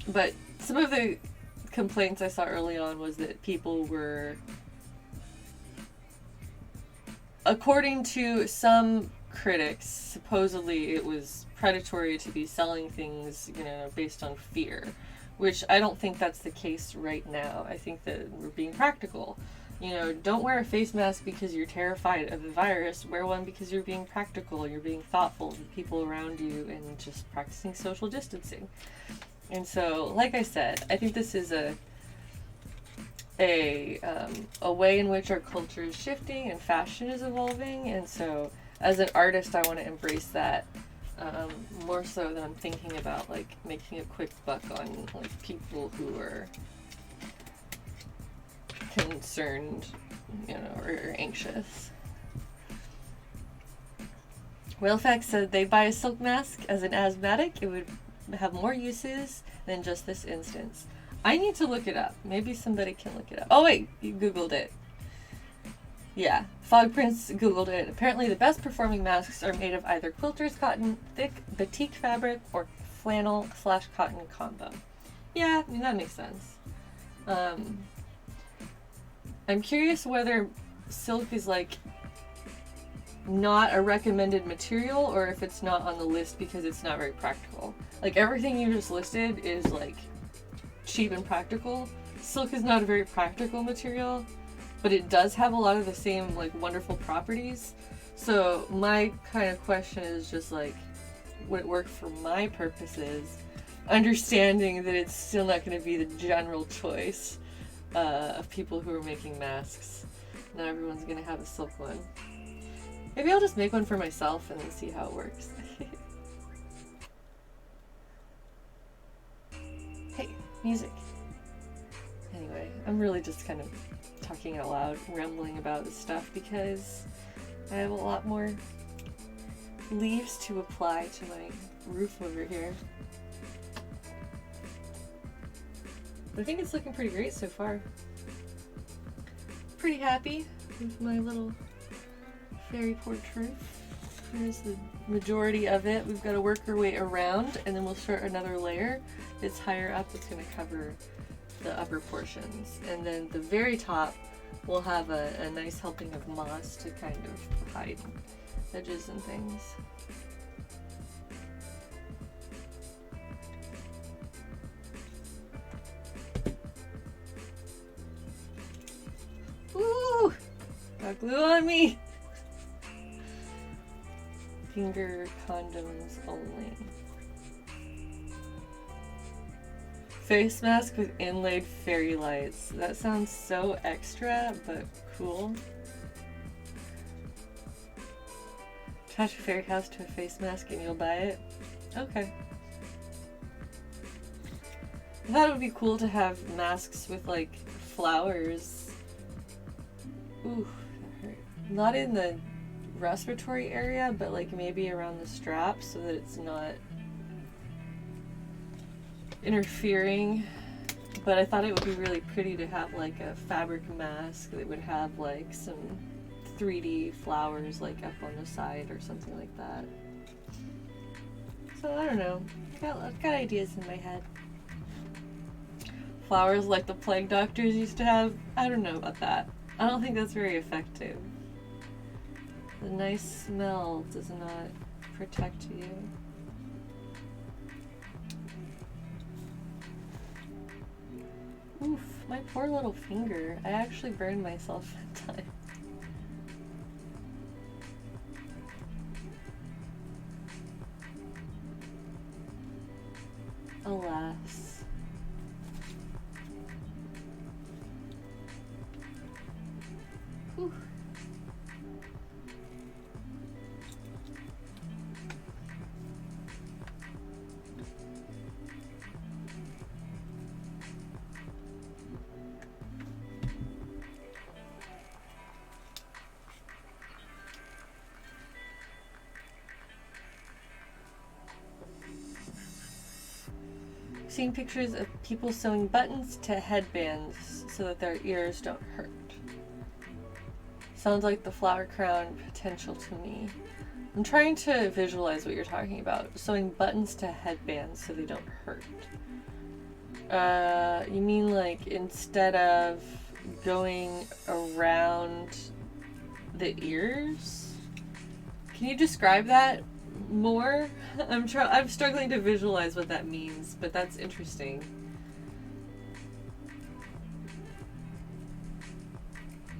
S1: But some of the complaints I saw early on was that people were, according to some critics, supposedly it was predatory to be selling things, you know, based on fear, which I don't think that's the case right now. I think that we're being practical. You know, don't wear a face mask because you're terrified of the virus. Wear one because you're being practical, you're being thoughtful of the people around you, and just practicing social distancing. And so, like I said, I think this is a way in which our culture is shifting and fashion is evolving. And so, as an artist, I want to embrace that more so than I'm thinking about like making a quick buck on like people who are concerned, you know, or anxious. Whalefax said they buy a silk mask as an asthmatic. It would have more uses than just this instance. I need to look it up. Maybe somebody can look it up. Oh wait, you Googled it. Yeah, Fog Prince Googled it. Apparently the best performing masks are made of either quilter's cotton, thick batik fabric, or flannel/cotton combo. Yeah, I mean, that makes sense. I'm curious whether silk is like not a recommended material, or if it's not on the list because it's not very practical. Like everything you just listed is like cheap and practical. Silk is not a very practical material, but it does have a lot of the same like wonderful properties. So my kind of question is just like, would it work for my purposes, understanding that it's still not going to be the general choice of people who are making masks. Not everyone's going to have a silk one. Maybe I'll just make one for myself and then see how it works. Hey, music. Anyway, I'm really just kind of talking out loud, rambling about this stuff because I have a lot more leaves to apply to my roof over here. But I think it's looking pretty great so far. Pretty happy with my little fairy porch roof. Here's the majority of it. We've got to work our way around, and then we'll start another layer that's higher up that's going to cover the upper portions. And then the very top will have a nice helping of moss to kind of hide edges and things. Ooh! Got glue on me! Finger condoms only. Face mask with inlaid fairy lights. That sounds so extra, but cool. Attach a fairy house to a face mask and you'll buy it? Okay. I thought it would be cool to have masks with like flowers. Ooh, that hurt. Not in the respiratory area, but like maybe around the strap so that it's not interfering But I thought it would be really pretty to have like a fabric mask that would have like some 3D flowers like up on the side or something like that. So I don't know. I've got ideas in my head. Flowers like the plague doctors used to have. I don't know about that. I don't think that's very effective. The nice smell does not protect you. Oof, my poor little finger. I actually burned myself that time. Alas. Whew. Seen pictures of people sewing buttons to headbands so that their ears don't hurt. Sounds like the flower crown potential to me. I'm trying to visualize what you're talking about. Sewing buttons to headbands so they don't hurt. You mean like instead of going around the ears? Can you describe that more? I'm struggling to visualize what that means, but that's interesting.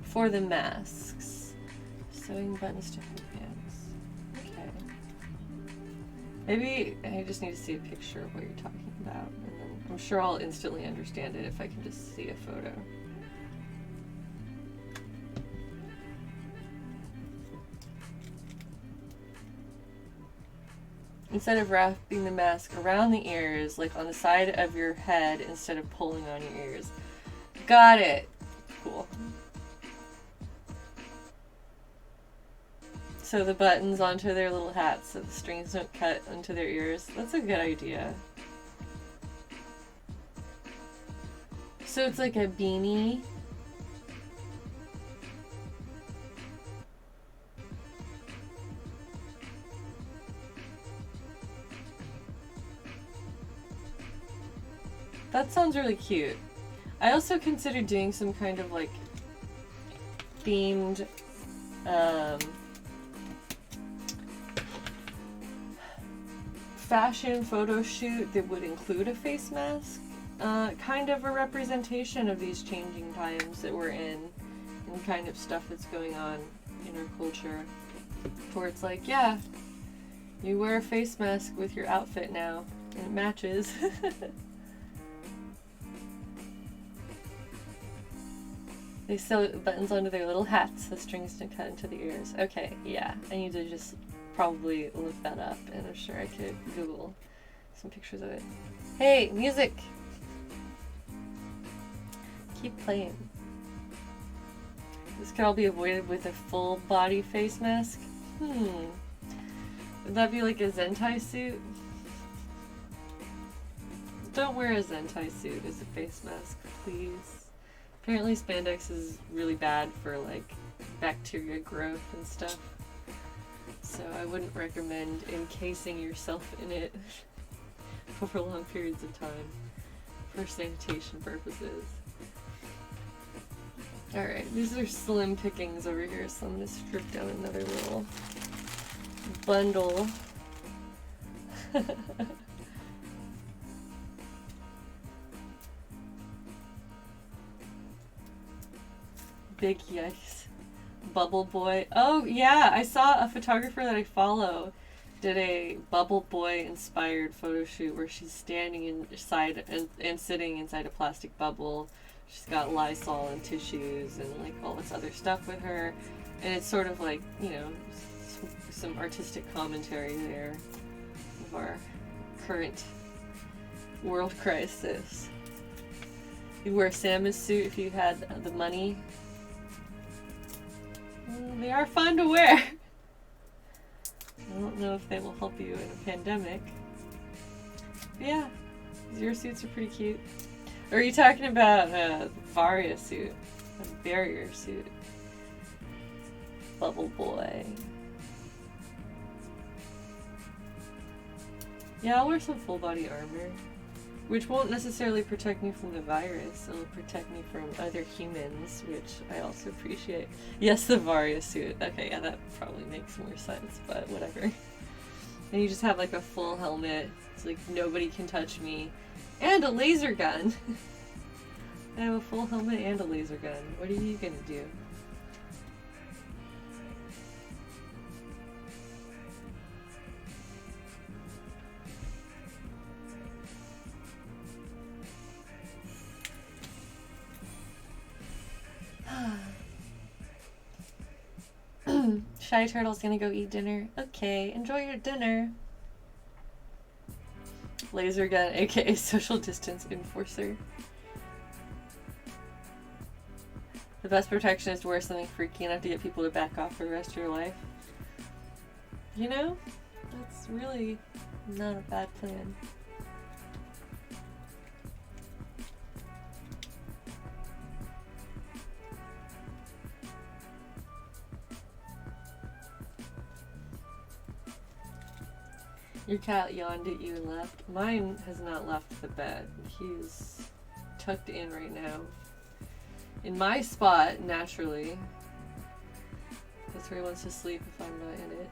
S1: For the masks. Sewing buttons to headbands. Okay. Maybe I just need to see a picture of what you're talking about, and then I'm sure I'll instantly understand it if I can just see a photo. Instead of wrapping the mask around the ears, like on the side of your head instead of pulling on your ears. Got it. Cool. So the buttons onto their little hats so the strings don't cut into their ears. That's a good idea. So it's like a beanie. That sounds really cute. I also considered doing some kind of like themed fashion photo shoot that would include a face mask. Kind of a representation of these changing times that we're in and kind of stuff that's going on in our culture. Where it's like, yeah, you wear a face mask with your outfit now and it matches. They sew buttons onto their little hats, the strings don't cut into the ears. Okay, yeah, I need to just probably look that up, and I'm sure I could Google some pictures of it. Hey, music! Keep playing. This could all be avoided with a full body face mask? Would that be like a Zentai suit? Don't wear a Zentai suit as a face mask, please. Apparently spandex is really bad for like bacteria growth and stuff. So I wouldn't recommend encasing yourself in it for long periods of time for sanitation purposes. Alright, these are slim pickings over here, so I'm going to strip down another little bundle. Big yikes. Bubble Boy. Oh yeah, I saw a photographer that I follow did a Bubble Boy inspired photo shoot where she's standing inside and sitting inside a plastic bubble. She's got Lysol and tissues and like all this other stuff with her, and it's sort of like, you know, some artistic commentary there of our current world crisis. You'd wear a Samus suit if you had the money. They are fun to wear. I don't know if they will help you in a pandemic. But yeah, zero suits are pretty cute. Or are you talking about a Varia suit? A barrier suit? Bubble boy. Yeah, I'll wear some full body armor. Which won't necessarily protect me from the virus. It'll protect me from other humans, which I also appreciate. Yes, the Varia suit. Okay, yeah, that probably makes more sense, but whatever. And you just have like a full helmet. It's like nobody can touch me. And a laser gun. I have a full helmet and a laser gun. What are you gonna do? Shy Turtle's gonna go eat dinner. Okay, enjoy your dinner. Laser gun, aka social distance enforcer. The best protection is to wear something freaky enough to get people to back off for the rest of your life. You know, that's really not a bad plan. Your cat yawned at you and left. Mine has not left the bed. He's tucked in right now. In my spot, naturally. That's where he wants to sleep if I'm not in it.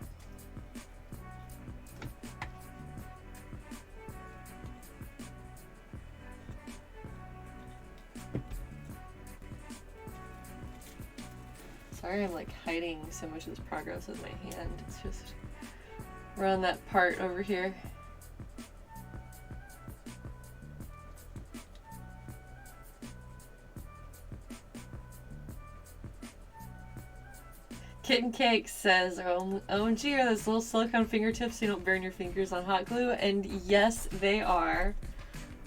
S1: Sorry I'm like hiding so much of this progress with my hand. It's just... we're on that part over here. Kitten Cake says, OMG, are those little silicone fingertips so you don't burn your fingers on hot glue? And yes, they are.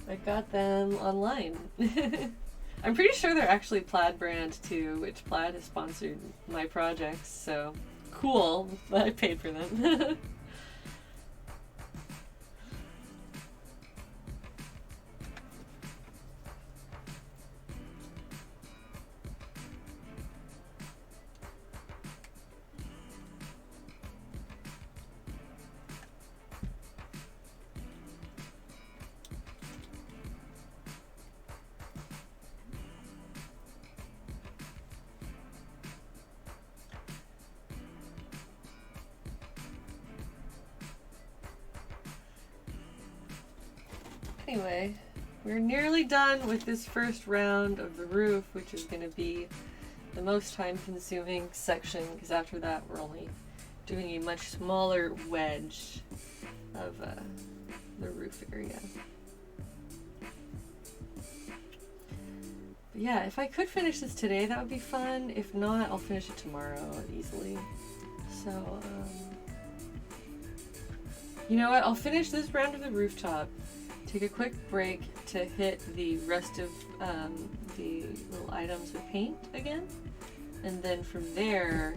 S1: I got them online. I'm pretty sure they're actually Plaid brand too, which Plaid has sponsored my projects, so cool. I paid for them. Anyway, we're nearly done with this first round of the roof, which is going to be the most time-consuming section, because after that we're only doing a much smaller wedge of the roof area. But yeah, if I could finish this today, that would be fun. If not, I'll finish it tomorrow easily. So, you know what? I'll finish this round of the rooftop. Take a quick break to hit the rest of the little items with paint again, and then from there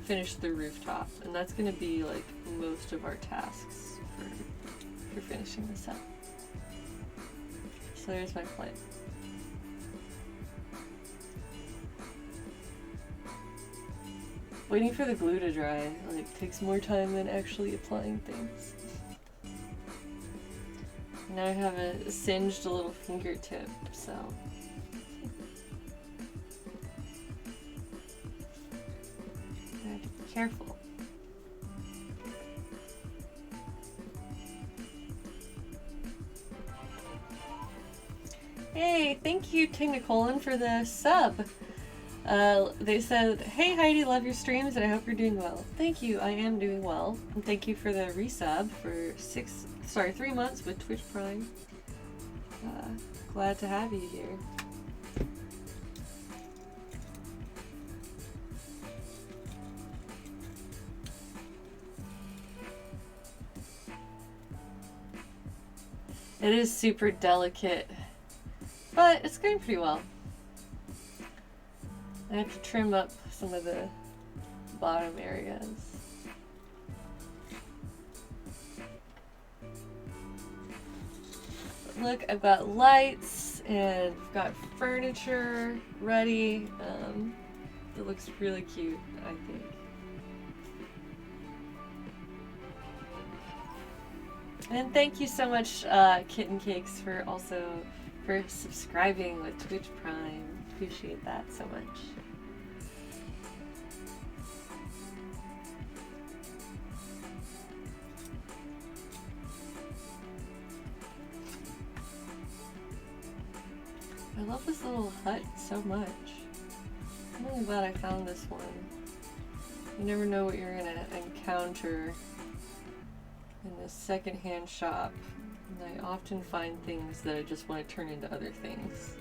S1: finish the rooftop, and that's going to be like most of our tasks for finishing this up. So there's my plan. Waiting for the glue to dry like takes more time than actually applying things. Now I have a singed little fingertip, so I have to be careful. Hey, thank you, Tignicolin, for the sub. They said, "Hey Heidi, love your streams and I hope you're doing well." Thank you, I am doing well. And thank you for the resub for 3 months with Twitch Prime. Glad to have you here. It is super delicate, but it's going pretty well. I have to trim up some of the bottom areas. But look, I've got lights and we've got furniture ready. It looks really cute, I think. And thank you so much, Kitten Cakes, for subscribing with Twitch Prime. Appreciate that so much. I love this little hut so much. I'm really glad I found this one. You never know what you're gonna encounter in this secondhand shop. And I often find things that I just want to turn into other things.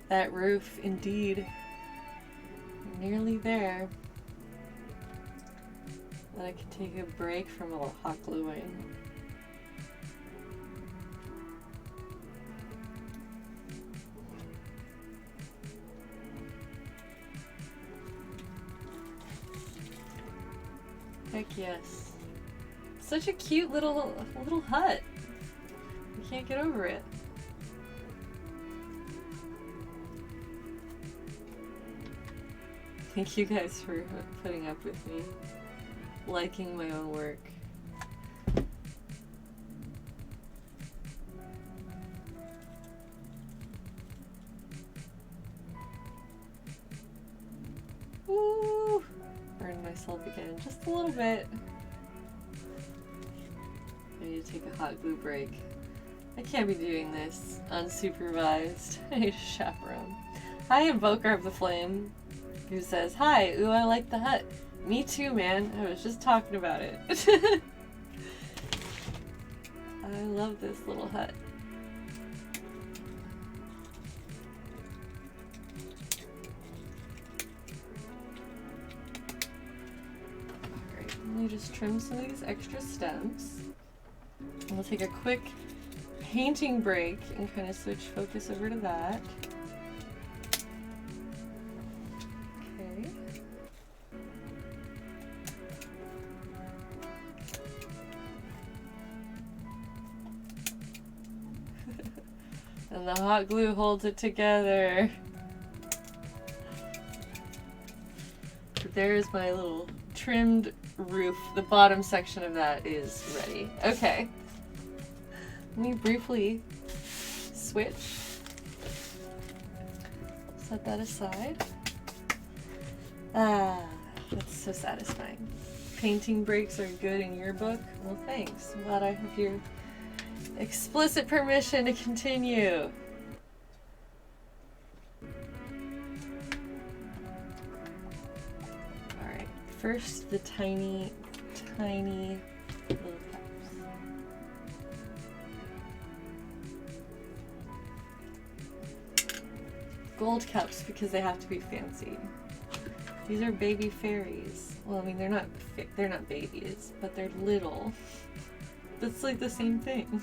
S1: That roof, indeed. Nearly there. Then I can take a break from all hot gluing. Heck yes. Such a cute little hut. You can't get over it. Thank you guys for putting up with me, liking my own work. Woo! Burned myself again, just a little bit. I need to take a hot glue break. I can't be doing this unsupervised. I need a chaperone. Hi, Invoker of the Flame, who says, "Hi, ooh, I like the hut." Me too, man. I was just talking about it. I love this little hut. Alright, let me just trim some of these extra stems. And we'll take a quick painting break and kind of switch focus over to that. Okay. And the hot glue holds it together. But there's my little trimmed roof. The bottom section of that is ready. Okay. Let me briefly switch. Set that aside. Ah, that's so satisfying. Painting breaks are good in your book? Well, thanks. I'm glad I have your explicit permission to continue. Alright, first the tiny little cups. Gold cups because they have to be fancy. These are baby fairies. Well, I mean, they're not babies, but they're little. That's like the same thing.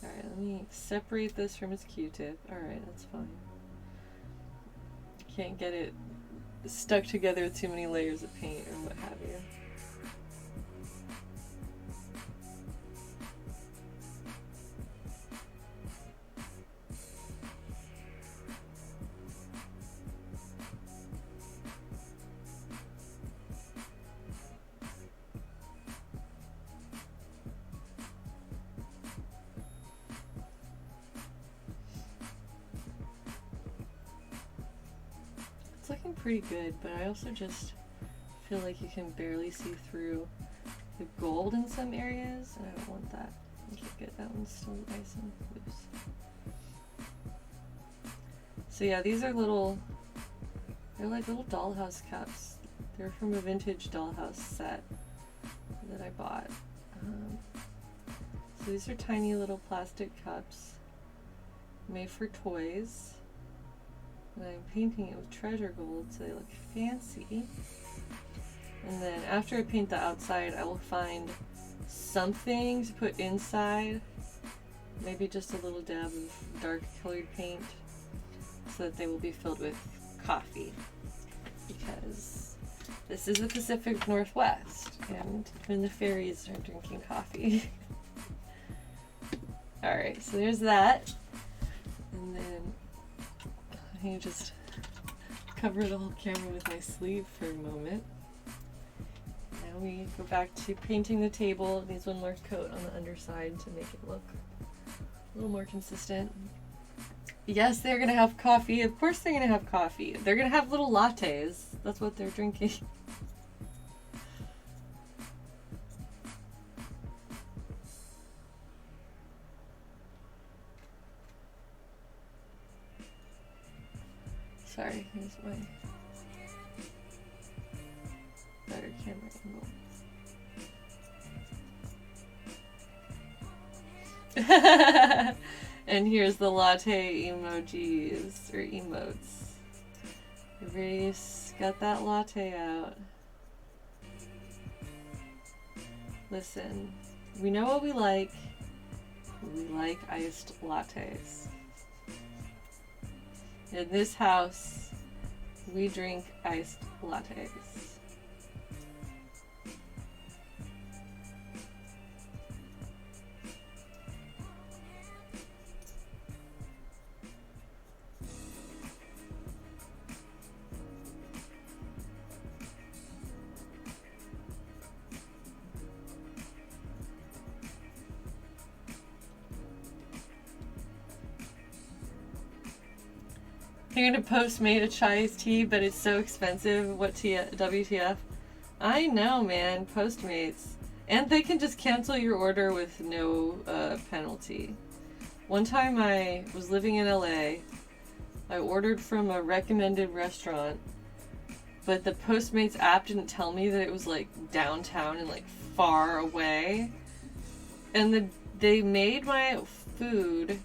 S1: Alright, let me separate this from its Q-tip. Alright, that's fine. Can't get it stuck together with too many layers of paint or what have you. Looking pretty good, but I also just feel like you can barely see through the gold in some areas, and I don't want that. Okay, good, that one's still nice and loose. So yeah, these are they're like little dollhouse caps. They're from a vintage dollhouse set that I bought. So these are tiny little plastic cups made for toys. And I'm painting it with treasure gold so they look fancy. And then after I paint the outside, I will find something to put inside. Maybe just a little dab of dark colored paint so that they will be filled with coffee. Because This is the Pacific Northwest, and even the fairies are drinking coffee. Alright, so there's that. And then I can just cover the whole camera with my sleeve for a moment. Now we go back to painting the table. It needs one more coat on the underside to make it look a little more consistent. Yes, they're gonna have coffee. Of course they're gonna have coffee. They're gonna have little lattes. That's what they're drinking. Sorry, here's my better camera angle. And here's the latte emojis, or emotes. Everybody's got that latte out. Listen, we know what we like. We like iced lattes. In this house, we drink iced lattes. You're gonna Postmate a chai iced tea, but it's so expensive. What WTF? I know, man. Postmates. And they can just cancel your order with no penalty. One time I was living in LA. I ordered from a recommended restaurant, but the Postmates app didn't tell me that it was like downtown and like far away. And they made my food,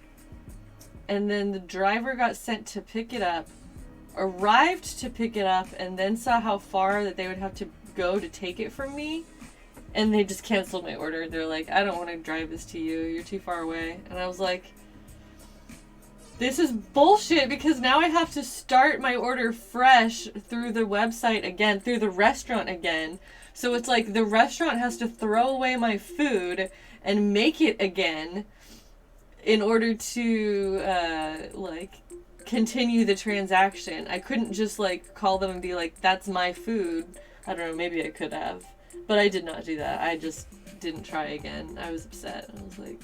S1: and then the driver got sent to pick it up, arrived to pick it up, and then saw how far that they would have to go to take it from me, and they just canceled my order. They're like, I don't want to drive this to you, you're too far away. And I was like, this is bullshit, because now I have to start my order fresh through the website again, through the restaurant again. So it's like the restaurant has to throw away my food and make it again in order to, like, continue the transaction. I couldn't just, like, call them and be like, that's my food. I don't know, maybe I could have. But I did not do that. I just didn't try again. I was upset. I was like,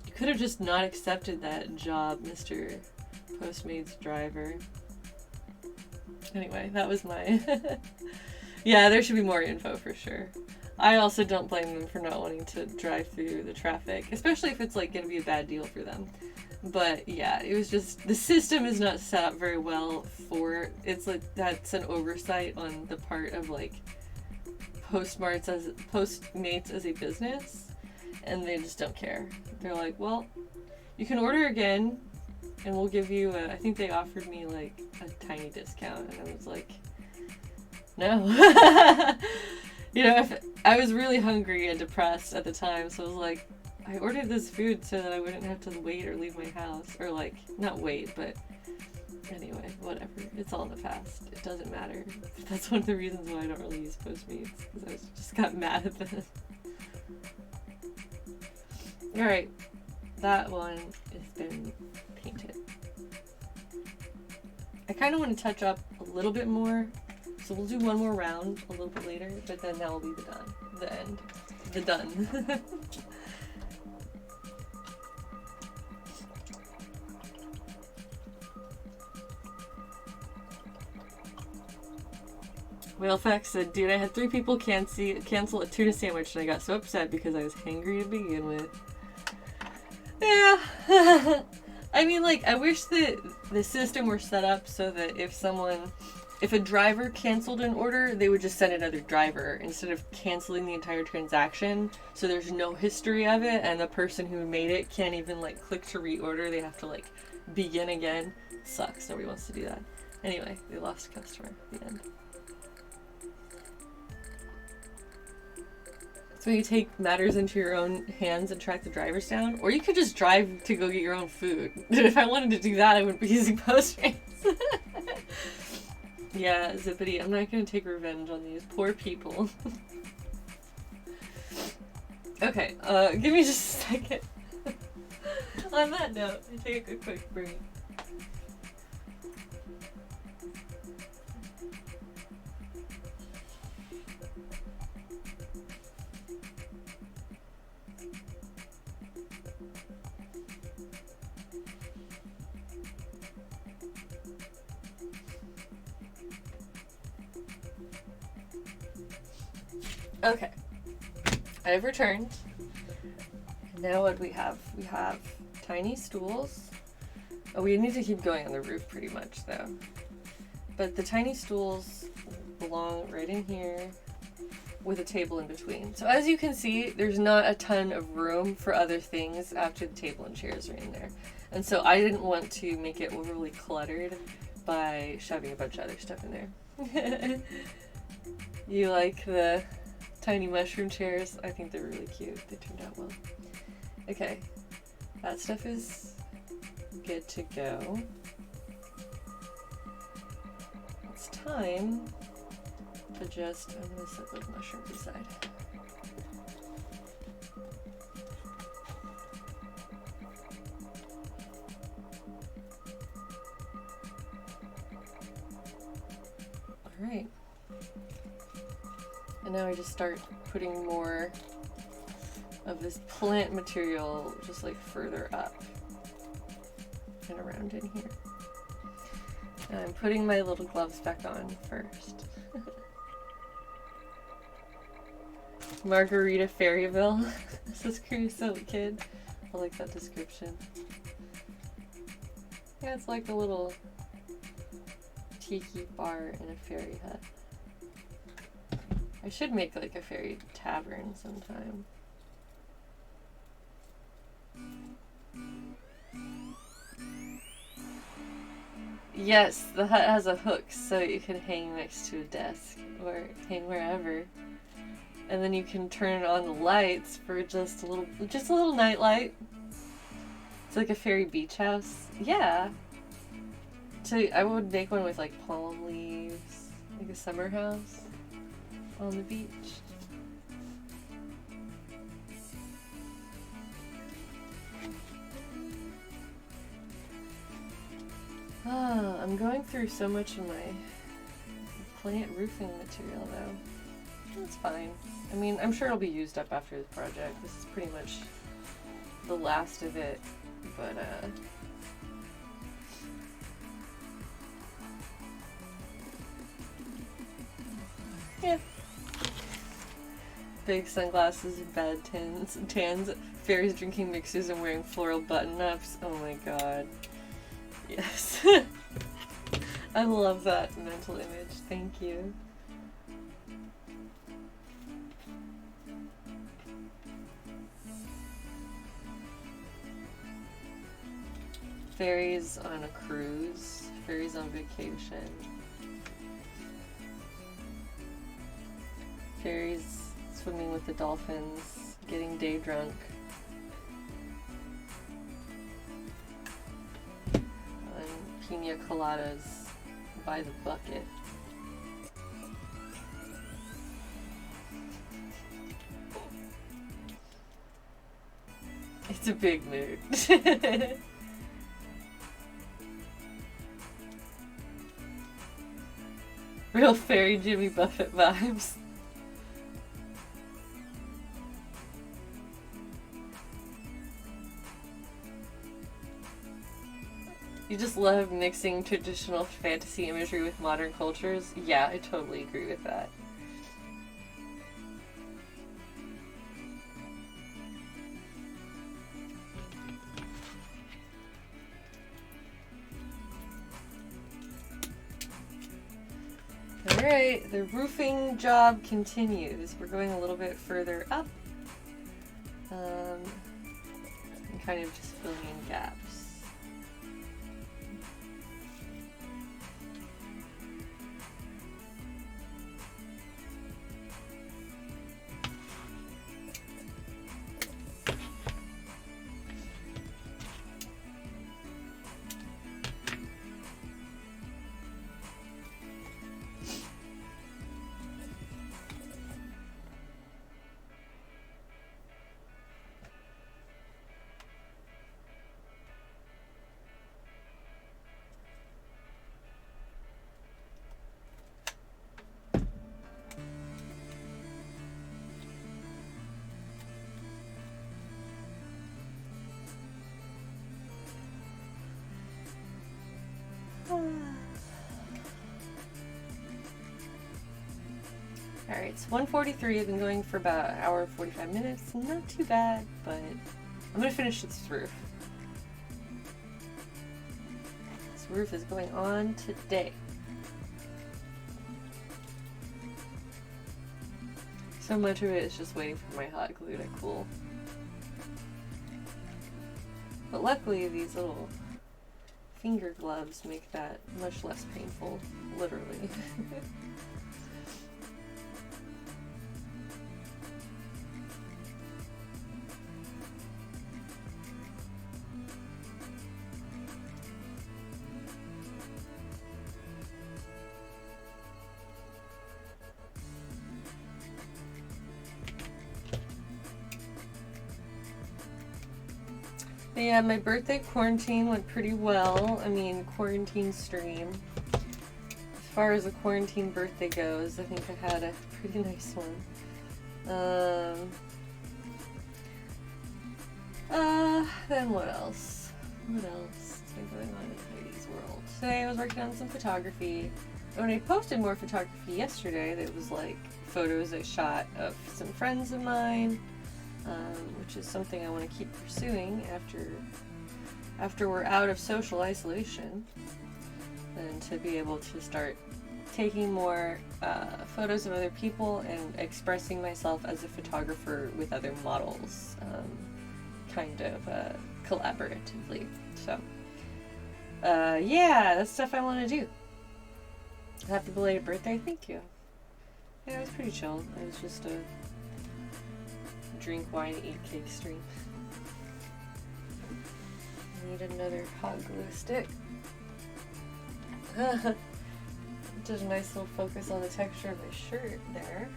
S1: you could have just not accepted that job, Mr. Postmates driver. Anyway, that was my... Yeah, there should be more info for sure. I also don't blame them for not wanting to drive through the traffic, especially if it's like going to be a bad deal for them. But yeah, it was just, the system is not set up very well for, it's like, that's an oversight on the part of like Postmates as a business, and they just don't care. They're like, well, you can order again and we'll give you I think they offered me like a tiny discount, and I was like, no. You know, if I was really hungry and depressed at the time, so I was like, I ordered this food so that I wouldn't have to wait or leave my house. Or like, not wait, but anyway, whatever. It's all in the past. It doesn't matter. That's one of the reasons why I don't really use Postmates, because I just got mad at them. Alright, that one has been painted. I kind of want to touch up a little bit more. So we'll do one more round a little bit later, but then that will be the end. The done. Whalefax said, dude, I had 3 people cancel a tuna sandwich, and I got so upset because I was hangry to begin with. Yeah. I mean, like, I wish that the system were set up so that if a driver canceled an order, they would just send another driver instead of canceling the entire transaction. So there's no history of it, and the person who made it can't even like click to reorder. They have to like begin again. It sucks. Nobody wants to do that. Anyway, they lost a customer at the end. So you take matters into your own hands and track the drivers down, or you could just drive to go get your own food. If I wanted to do that, I wouldn't be using Postmates. Yeah, Zippity, I'm not gonna take revenge on these poor people. Okay, give me just a second. On that note, I take a quick break. Okay, I've returned. Now what do we have? We have tiny stools. Oh, we need to keep going on the roof pretty much though. But the tiny stools belong right in here with a table in between. So as you can see, there's not a ton of room for other things after the table and chairs are in there. And so I didn't want to make it overly cluttered by shoving a bunch of other stuff in there. You like the tiny mushroom chairs? I think they're really cute. They turned out well. Okay, that stuff is good to go. It's time to just, I'm gonna set those mushrooms aside. All right. And now I just start putting more of this plant material just like further up and around in here. And I'm putting my little gloves back on first. Margarita Fairyville. This is Crusoe Kid. I like that description. Yeah, it's like a little tiki bar in a fairy hut. I should make like a fairy tavern sometime. Yes, the hut has a hook so you can hang next to a desk or hang wherever. And then you can turn on the lights for just a little night light. It's like a fairy beach house. Yeah. So I would make one with like palm leaves, like a summer house on the beach. Ah, I'm going through so much of my plant roofing material though. That's fine. I mean, I'm sure it'll be used up after the project. This is pretty much the last of it, but yeah. Big sunglasses, bad tans, fairies drinking mixers and wearing floral button-ups. Oh my god. Yes. I love that mental image. Thank you. Fairies on a cruise. Fairies on vacation. Fairies swimming with the dolphins. Getting day drunk. Pina coladas by the bucket. It's a big mood. Real fairy Jimmy Buffett vibes. You just love mixing traditional fantasy imagery with modern cultures? Yeah, I totally agree with that. Alright, the roofing job continues. We're going a little bit further up. And kind of just filling in gaps. Alright, it's 1:43. I've been going for about an hour and 45 minutes. Not too bad, but I'm gonna finish this roof. This roof is going on today. So much of it is just waiting for my hot glue to cool. But luckily these little finger gloves make that much less painful, literally. But yeah, my birthday quarantine went pretty well. I mean, quarantine stream. As far as a quarantine birthday goes, I think I had a pretty nice one. Then what else? What else has been going on in Heidi's world? Today I was working on some photography. When I posted more photography yesterday, there was like photos I shot of some friends of mine. Which is something I want to keep pursuing after we're out of social isolation, and to be able to start taking more photos of other people and expressing myself as a photographer with other models, kind of collaboratively. So, yeah, that's stuff I want to do. Happy belated birthday, thank you. Yeah, it was pretty chill. It was just a drink wine, eat cake stream. I need another hot glue stick. Did a nice little focus on the texture of my shirt there.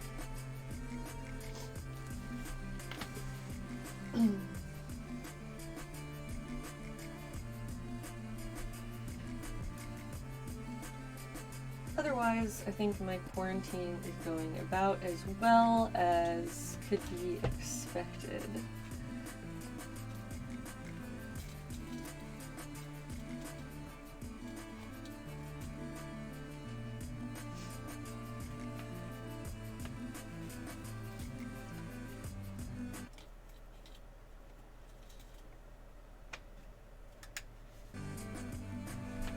S1: Otherwise, I think my quarantine is going about as well as could be expected.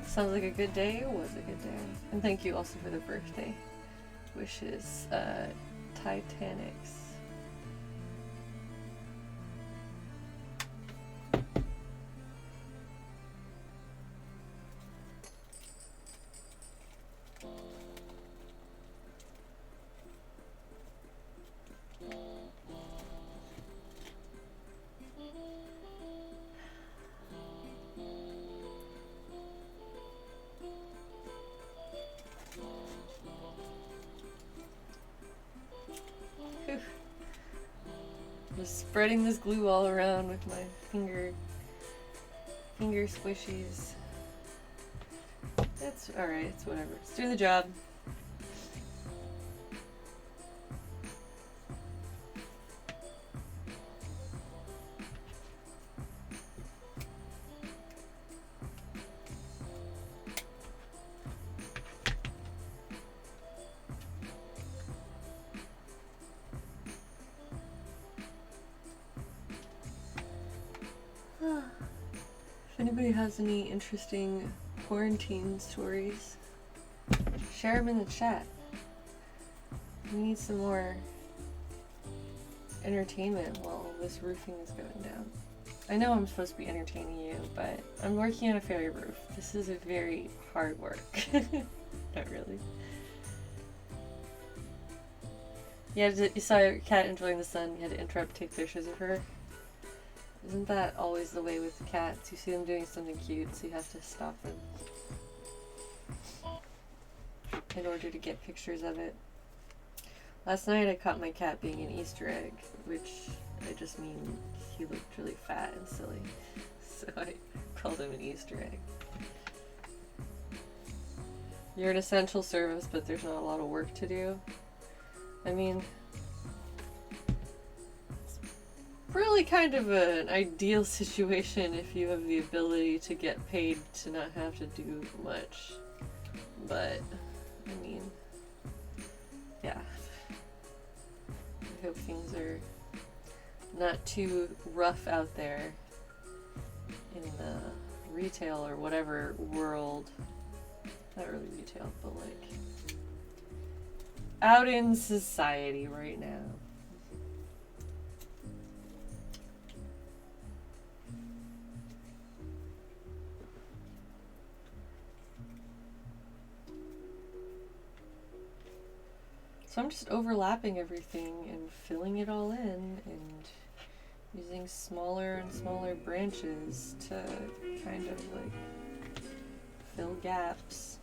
S1: Sounds like a good day. It was a good day. And thank you also for the birthday wishes, Titanics. Just spreading this glue all around with my finger squishies. It's alright, it's whatever. It's doing the job. If anybody has any interesting quarantine stories, share them in the chat. We need some more entertainment while this roofing is going down. I know I'm supposed to be entertaining you, but I'm working on a fairy roof. This is a very hard work. Not really. You saw your cat enjoying the sun, you had to interrupt to take pictures of her. Isn't that always the way with cats? You see them doing something cute, so you have to stop them in order to get pictures of it. Last night I caught my cat being an Easter egg, which I just mean he looked really fat and silly, so I called him an Easter egg. You're an essential service, but there's not a lot of work to do. I mean, really kind of an ideal situation if you have the ability to get paid to not have to do much. But, I mean, yeah. hope things are not too rough out there in the retail or whatever world. Not really retail, but like out in society right now. So I'm just overlapping everything and filling it all in and using smaller and smaller branches to kind of like fill gaps.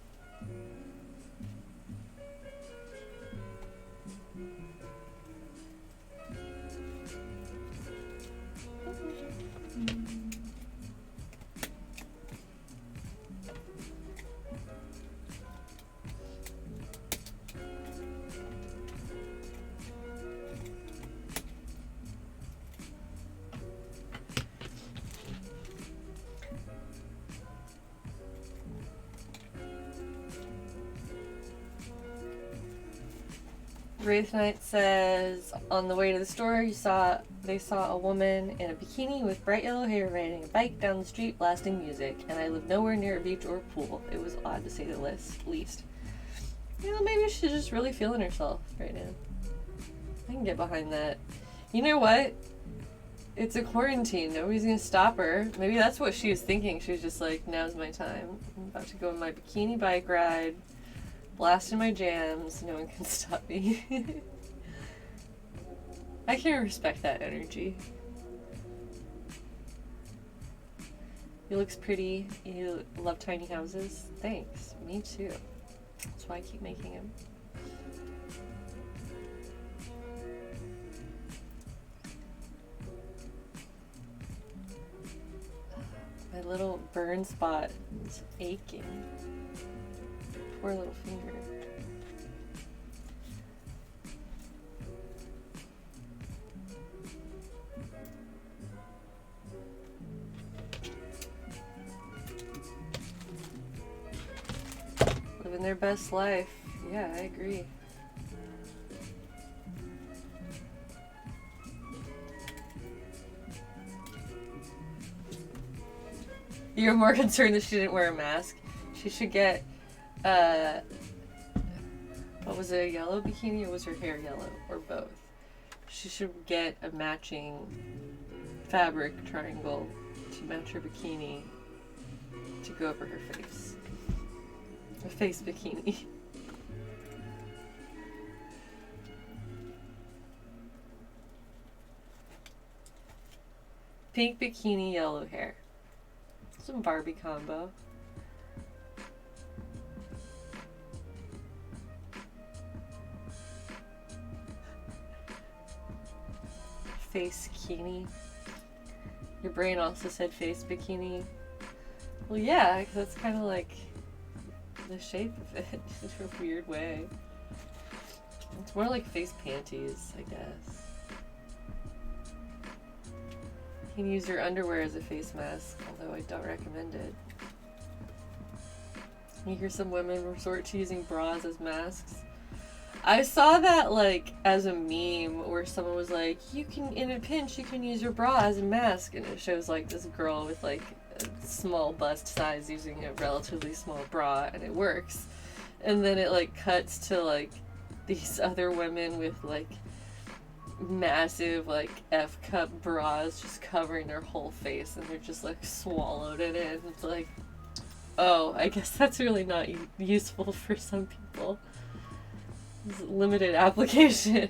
S1: Wraith Knight says, on the way to the store, they saw a woman in a bikini with bright yellow hair riding a bike down the street blasting music, and I live nowhere near a beach or a pool. It was odd to say the least. You know, maybe she's just really feeling herself right now. I can get behind that. You know what? It's a quarantine. Nobody's gonna stop her. Maybe that's what she was thinking. She was just like, now's my time. I'm about to go on my bikini bike ride. Blasting my jams, no one can stop me. I can respect that energy. He looks pretty. You love tiny houses? Thanks. Me too. That's why I keep making them. My little burn spot is aching. Poor little finger. Living their best life. Yeah, I agree. You're more concerned that she didn't wear a mask. She should get what was it, a yellow bikini, or was her hair yellow, or both? She should get a matching fabric triangle to match her bikini to go over her face. A face bikini. Pink bikini, yellow hair. Some Barbie combo. Face bikini. Your brain also said face bikini. Well, yeah, because that's kind of like the shape of it in a weird way. It's more like face panties, I guess. You can use your underwear as a face mask, although I don't recommend it. You hear some women resort to using bras as masks. I saw that like as a meme where someone was like, you can, in a pinch, you can use your bra as a mask, and it shows like this girl with like a small bust size using a relatively small bra, and it works. And then it like cuts to like these other women with like massive like F-cup bras just covering their whole face, and they're just like swallowed in it. And it's like, oh, I guess that's really not useful for some people. It's limited application.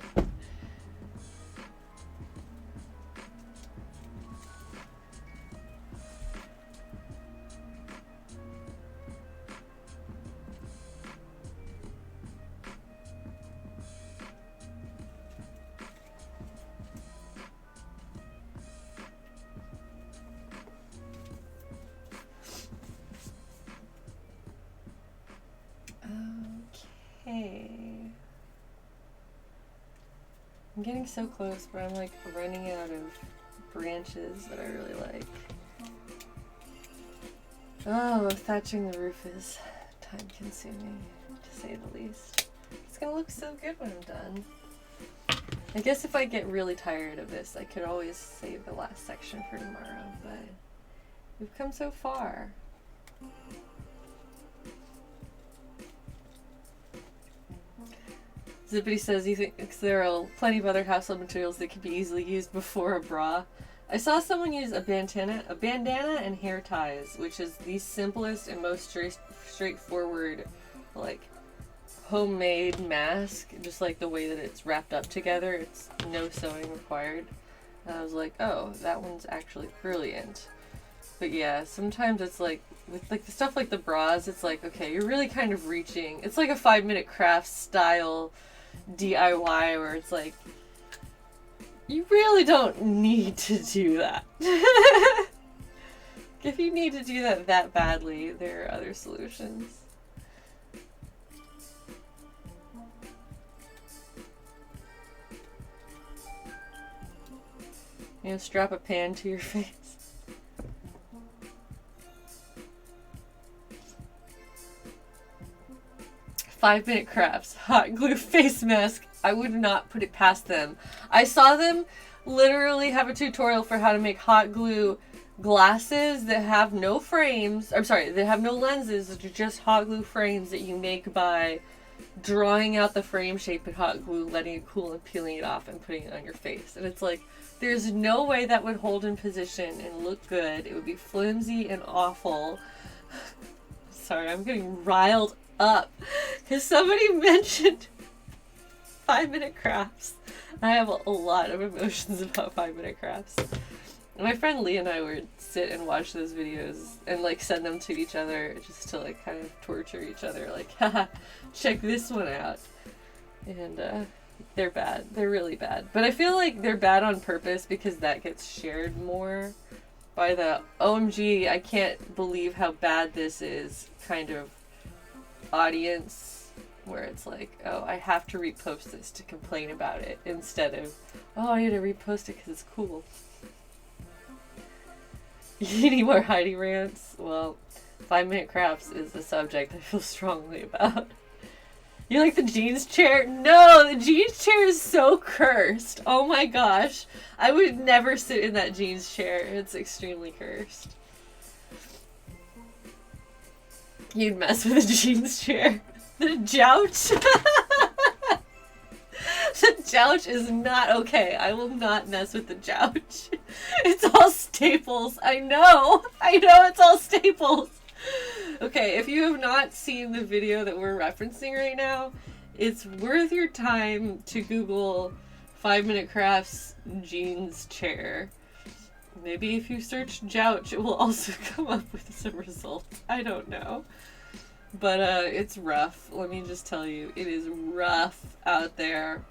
S1: Okay. I'm getting so close, but I'm like running out of branches that I really like. Oh, thatching the roof is time consuming, to say the least. It's gonna look so good when I'm done. I guess if I get really tired of this, I could always save the last section for tomorrow, but we've come so far. Zippity says he thinks there are plenty of other household materials that could be easily used before a bra. I saw someone use a bandana and hair ties, which is the simplest and most straightforward, like, homemade mask. Just like the way that it's wrapped up together, it's no sewing required. And I was like, oh, that one's actually brilliant. But yeah, sometimes it's like, with like the stuff like the bras, it's like, okay, you're really kind of reaching. It's like a 5-minute craft style DIY where it's like, you really don't need to do that. If you need to do that badly, there are other solutions. You know, strap a pan to your face. 5-minute crafts, hot glue face mask. I would not put it past them. I saw them literally have a tutorial for how to make hot glue glasses that have no frames. I'm sorry, that have no lenses. They're just hot glue frames that you make by drawing out the frame shape in hot glue, letting it cool and peeling it off and putting it on your face. And it's like, there's no way that would hold in position and look good. It would be flimsy and awful. Sorry, I'm getting riled up because somebody mentioned 5-minute crafts. I have a lot of emotions about 5-minute crafts. My friend Lee and I would sit and watch those videos and like send them to each other just to like kind of torture each other, like, haha, check this one out. And they're bad. They're really bad. But I feel like they're bad on purpose because that gets shared more by the OMG, I can't believe how bad this is kind of audience, where it's like, oh, I have to repost this to complain about it, instead of, oh, I need to repost it because it's cool. You need more Heidi rants? Well, 5-minute crafts is the subject I feel strongly about. You like the jeans chair? No, the jeans chair is so cursed. Oh my gosh. I would never sit in that jeans chair. It's extremely cursed. You'd mess with the jeans chair. The jouch. The jouch is not okay. I will not mess with the jouch. It's all staples. I know it's all staples. Okay, if you have not seen the video that we're referencing right now, it's worth your time to Google 5-minute crafts jeans chair. Maybe if you search jouch, it will also come up with some results. I don't know. But it's rough. Let me just tell you, it is rough out there.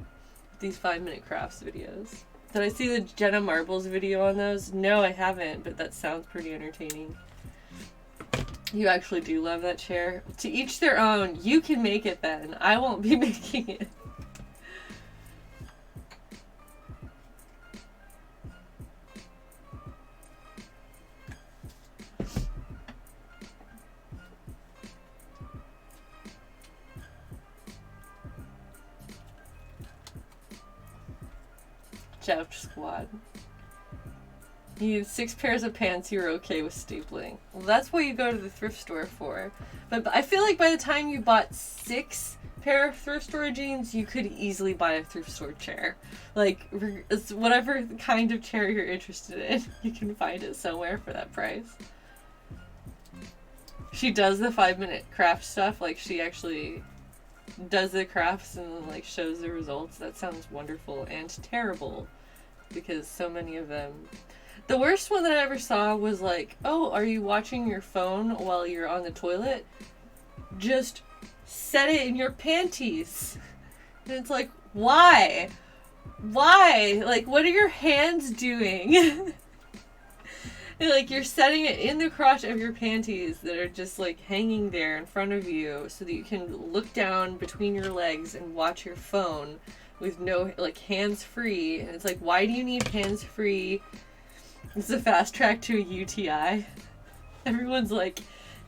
S1: These 5-minute crafts videos. Did I see the Jenna Marbles video on those? No, I haven't, but that sounds pretty entertaining. You actually do love that chair. To each their own. You can make it then. I won't be making it. Jouch squad. You need 6 pairs of pants, you're okay with stapling. Well, that's what you go to the thrift store for. But I feel like by the time you bought 6 pair of thrift store jeans, you could easily buy a thrift store chair. Like, it's whatever kind of chair you're interested in, you can find it somewhere for that price. She does the 5-minute craft stuff, like she actually does the crafts and like shows the results. That sounds wonderful and terrible because so many of them. The worst one that I ever saw was like, oh, are you watching your phone while you're on the toilet? Just set it in your panties. And it's like, why? Why? Like, what are your hands doing? And, like, you're setting it in the crotch of your panties that are just like hanging there in front of you so that you can look down between your legs and watch your phone with no, like, hands free. And it's like, why do you need hands free? It's a fast track to a UTI. Everyone's like,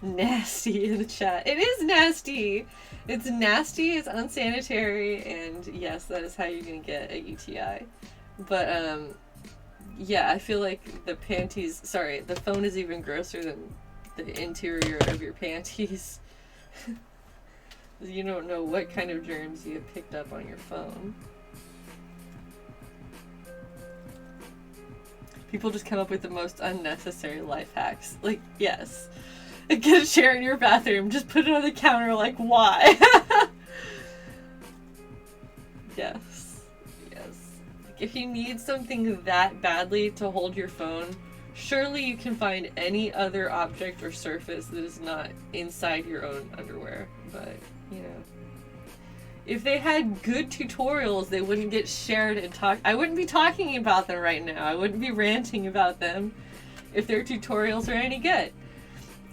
S1: Nasty in the chat. It is nasty. It's nasty, it's unsanitary, and yes, that is how you're gonna get a UTI. But, yeah, I feel like the phone is even grosser than the interior of your panties. You don't know what kind of germs you have picked up on your phone. People just come up with the most unnecessary life hacks. Like, yes. Get a chair in your bathroom, just put it on the counter, like, why? Yes. Like, if you need something that badly to hold your phone, surely you can find any other object or surface that is not inside your own underwear. But, you know. If they had good tutorials, they wouldn't get shared and I wouldn't be talking about them right now. I wouldn't be ranting about them if their tutorials are any good.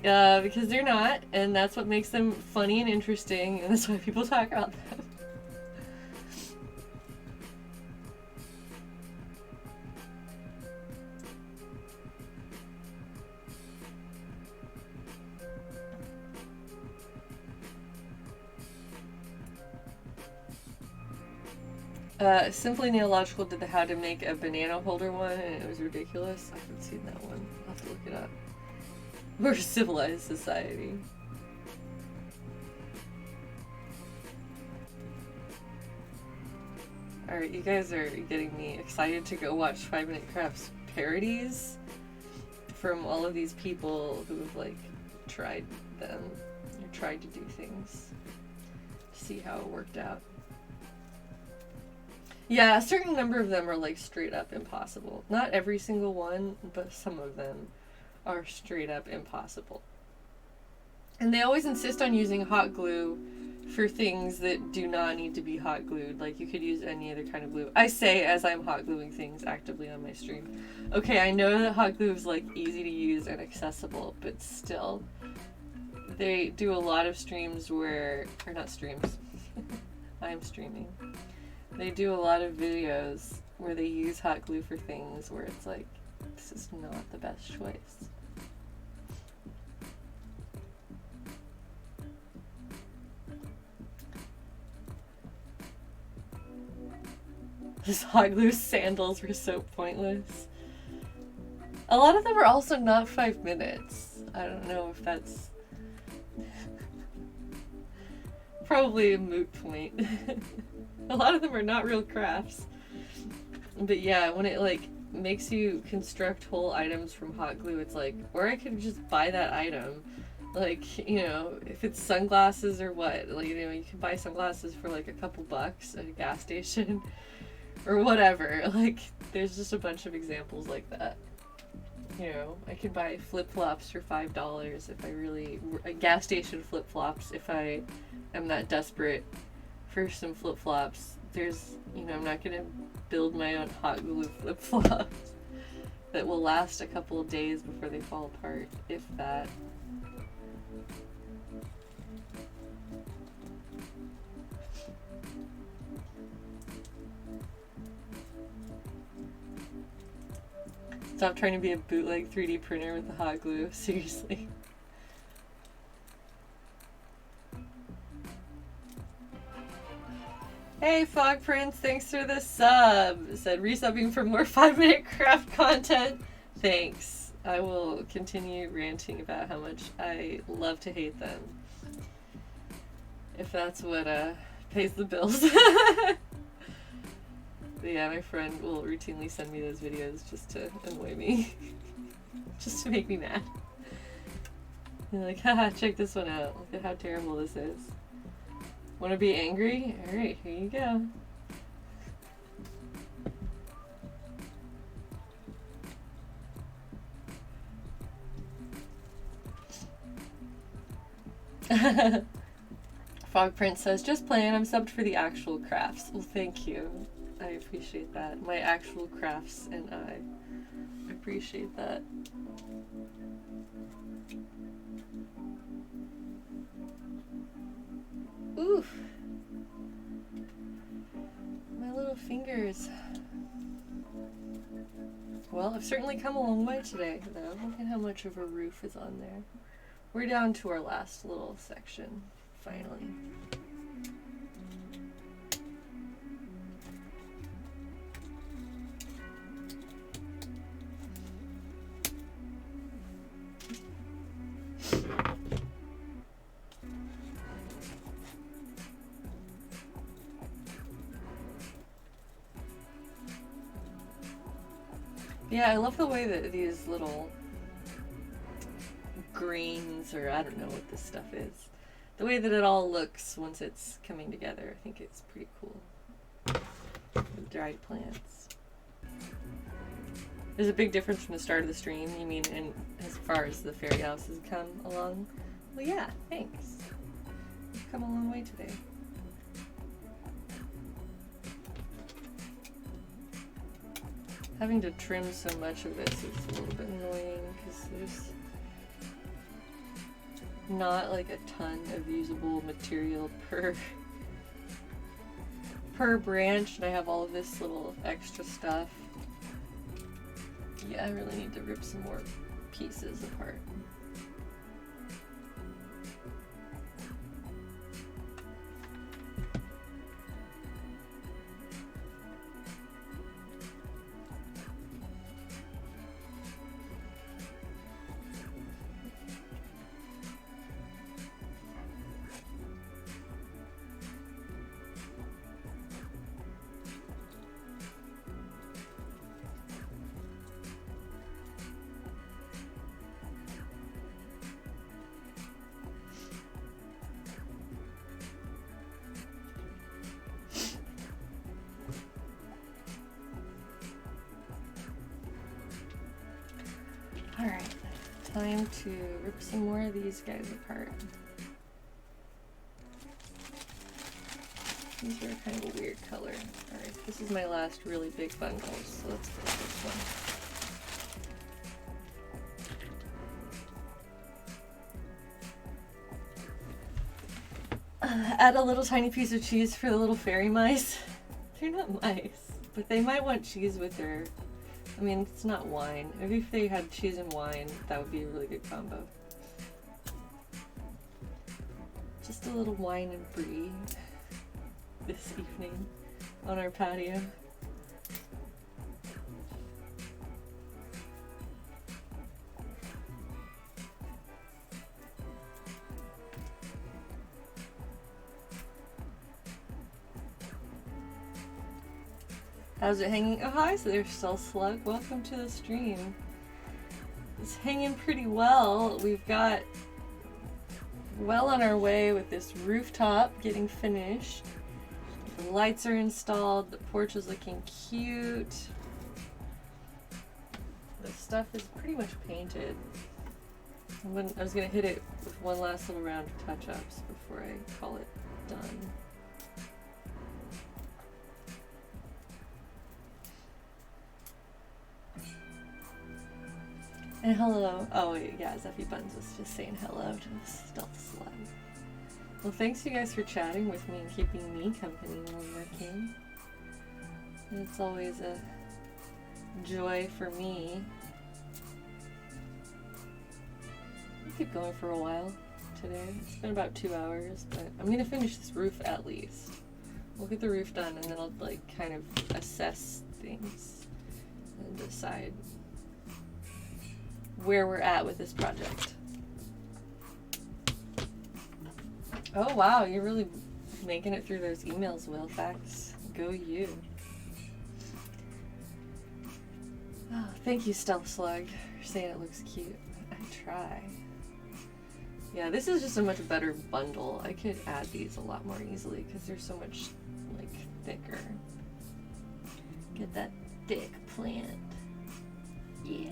S1: Because they're not, and that's what makes them funny and interesting, and that's why people talk about them. Simply Neological did the how to make a banana holder one, and it was ridiculous. I haven't seen that one. I'll have to look it up. We're a civilized society. Alright, you guys are getting me excited to go watch 5 Minute Crafts parodies from all of these people who have, like, tried them, or tried to do things, to see how it worked out. Yeah, a certain number of them are, like, straight up impossible. Not every single one, but some of them are straight up impossible. And they always insist on using hot glue for things that do not need to be hot glued. Like, you could use any other kind of glue. I say as I'm hot gluing things actively on my stream. Okay, I know that hot glue is, like, easy to use and accessible, but still. They do a lot of streams where... Or not streams. I am streaming. They do a lot of videos where they use hot glue for things where it's like, this is not the best choice. These hot glue sandals were so pointless. A lot of them are also not 5 minutes. I don't know if that's probably a moot point. A lot of them are not real crafts. But yeah, when it like makes you construct whole items from hot glue, it's like, or I could just buy that item. Like, you know, if it's sunglasses or what, like, you know, you can buy sunglasses for like a couple bucks at a gas station or whatever. Like, there's just a bunch of examples like that. You know, I could buy flip-flops for $5 if I really, gas station flip-flops if I am that desperate for some flip-flops. There's, you know, I'm not gonna build my own hot glue flip-flops that will last a couple of days before they fall apart, if that. Stop trying to be a bootleg 3D printer with the hot glue, seriously. Hey, Fog Prince, thanks for the sub. Said resubbing for more 5 Minute Craft content. Thanks. I will continue ranting about how much I love to hate them. If that's what pays the bills. But yeah, my friend will routinely send me those videos just to annoy me. Just to make me mad. You're like, haha, check this one out. Look at how terrible this is. Want to be angry? Alright, here you go. Fog Prince says, just playing, I'm subbed for the actual crafts. Well, thank you. I appreciate that. My actual crafts and I appreciate that. Oof. My little fingers. Well, I've certainly come a long way today, though. Look at how much of a roof is on there. We're down to our last little section, finally. Yeah, I love the way that these little greens, or I don't know what this stuff is, the way that it all looks once it's coming together. I think it's pretty cool. With dried plants. There's a big difference from the start of the stream. You mean in as far as the fairy house has come along? Well, yeah, thanks. You've come a long way today. Having to trim so much of this is a little bit annoying because there's not like a ton of usable material per branch, and I have all of this little extra stuff. Yeah, I really need to rip some more pieces apart. Alright, time to rip some more of these guys apart. These are kind of a weird color. Alright, this is my last really big bundle, so let's go with this one. Add a little tiny piece of cheese for the little fairy mice. They're not mice, but they might want cheese with their... I mean, it's not wine. Maybe if they had cheese and wine, that would be a really good combo. Just a little wine and brie this evening on our patio. How's it hanging? Oh, hi there, Still Slug. Welcome to the stream. It's hanging pretty well. We've got well on our way with this rooftop getting finished. The lights are installed. The porch is looking cute. The stuff is pretty much painted. I was going to hit it with one last little round of touch-ups before I call it done. And hello. Oh, wait, yeah, Zeffy Buns was just saying hello to the Stealth Slug. Well, thanks you guys for chatting with me and keeping me company while I'm working. It's always a joy for me. I'll keep going for a while today. It's been about 2 hours, but I'm going to finish this roof at least. We'll get the roof done and then I'll like kind of assess things and decide where we're at with this project. Oh wow, you're really making it through those emails, Wilfax. Go you. Oh, thank you, Stealth Slug, for saying it looks cute. I try. Yeah, this is just a much better bundle. I could add these a lot more easily because they're so much like thicker. Get that thick plant. Yeah.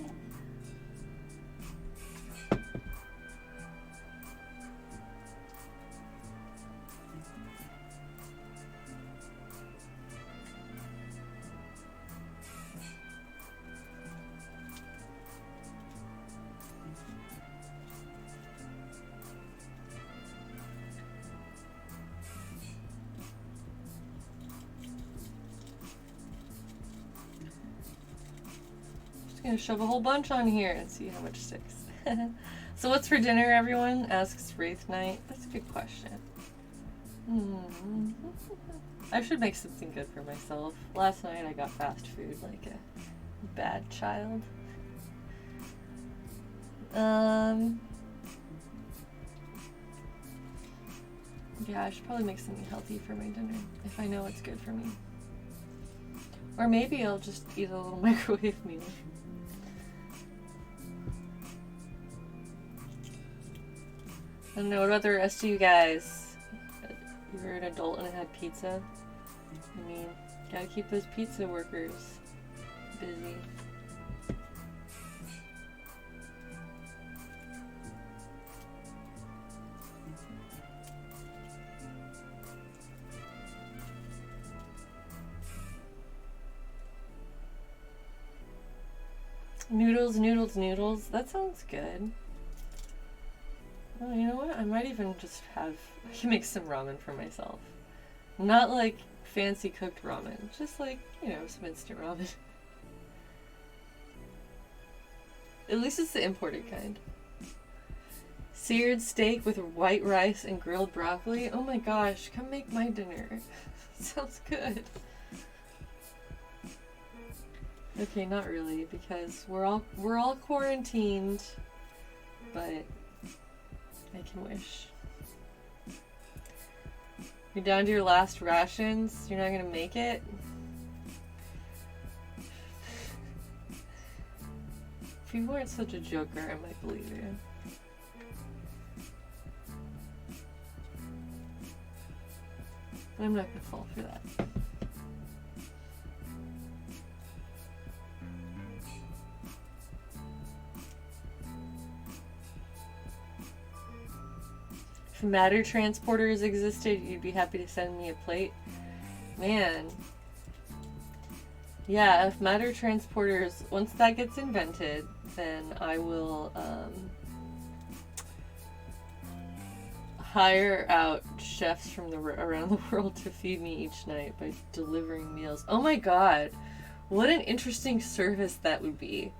S1: Gonna shove a whole bunch on here and see how much sticks. So what's for dinner, everyone? Asks Wraith Knight. That's a good question. I should make something good for myself. Last night I got fast food like a bad child. Yeah, I should probably make something healthy for my dinner if I know what's good for me. Or maybe I'll just eat a little microwave meal. I don't know, what about the rest of you guys? You're an adult and had pizza? I mean, gotta keep those pizza workers busy. Noodles, noodles, noodles. That sounds good. Oh, you know what? I might even just I can make some ramen for myself. Not like fancy cooked ramen. Just like, you know, some instant ramen. At least it's the imported kind. Seared steak with white rice and grilled broccoli. Oh my gosh, come make my dinner. Sounds good. Okay, not really, because we're all quarantined, but I can wish. You're down to your last rations? You're not gonna make it? If you weren't such a joker, I might believe you. But I'm not gonna fall for that. If matter transporters existed, you'd be happy to send me a plate. Man. Yeah, if matter transporters, once that gets invented, then I will hire out chefs from around the world to feed me each night by delivering meals. Oh my god, what an interesting service that would be.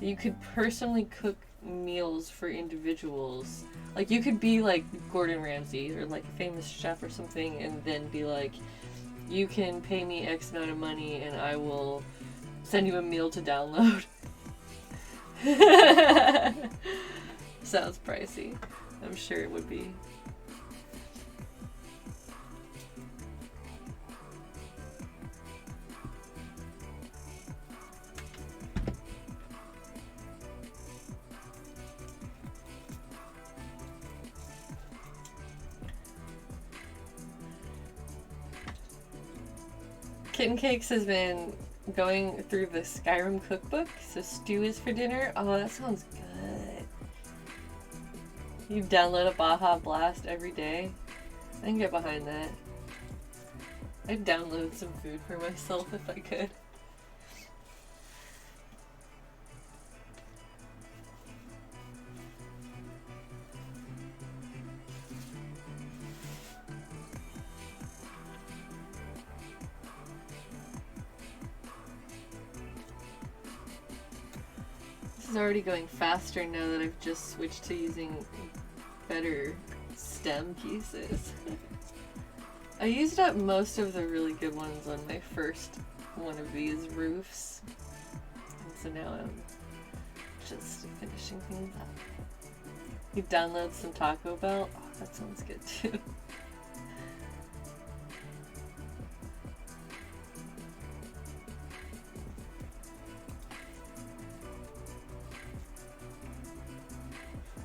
S1: You could personally cook meals for individuals. Like, you could be like Gordon Ramsay or like a famous chef or something, and then be like, you can pay me X amount of money and I will send you a meal to download. Sounds pricey. I'm sure it would be. Kitten Cakes has been going through the Skyrim cookbook, so stew is for dinner. Oh, that sounds good. You download a Baja Blast every day. I can get behind that. I'd download some food for myself if I could. Is already going faster now that I've just switched to using better stem pieces. I used up most of the really good ones on my first one of these roofs, and so now I'm just finishing things up. You download some Taco Bell? Oh, that sounds good too.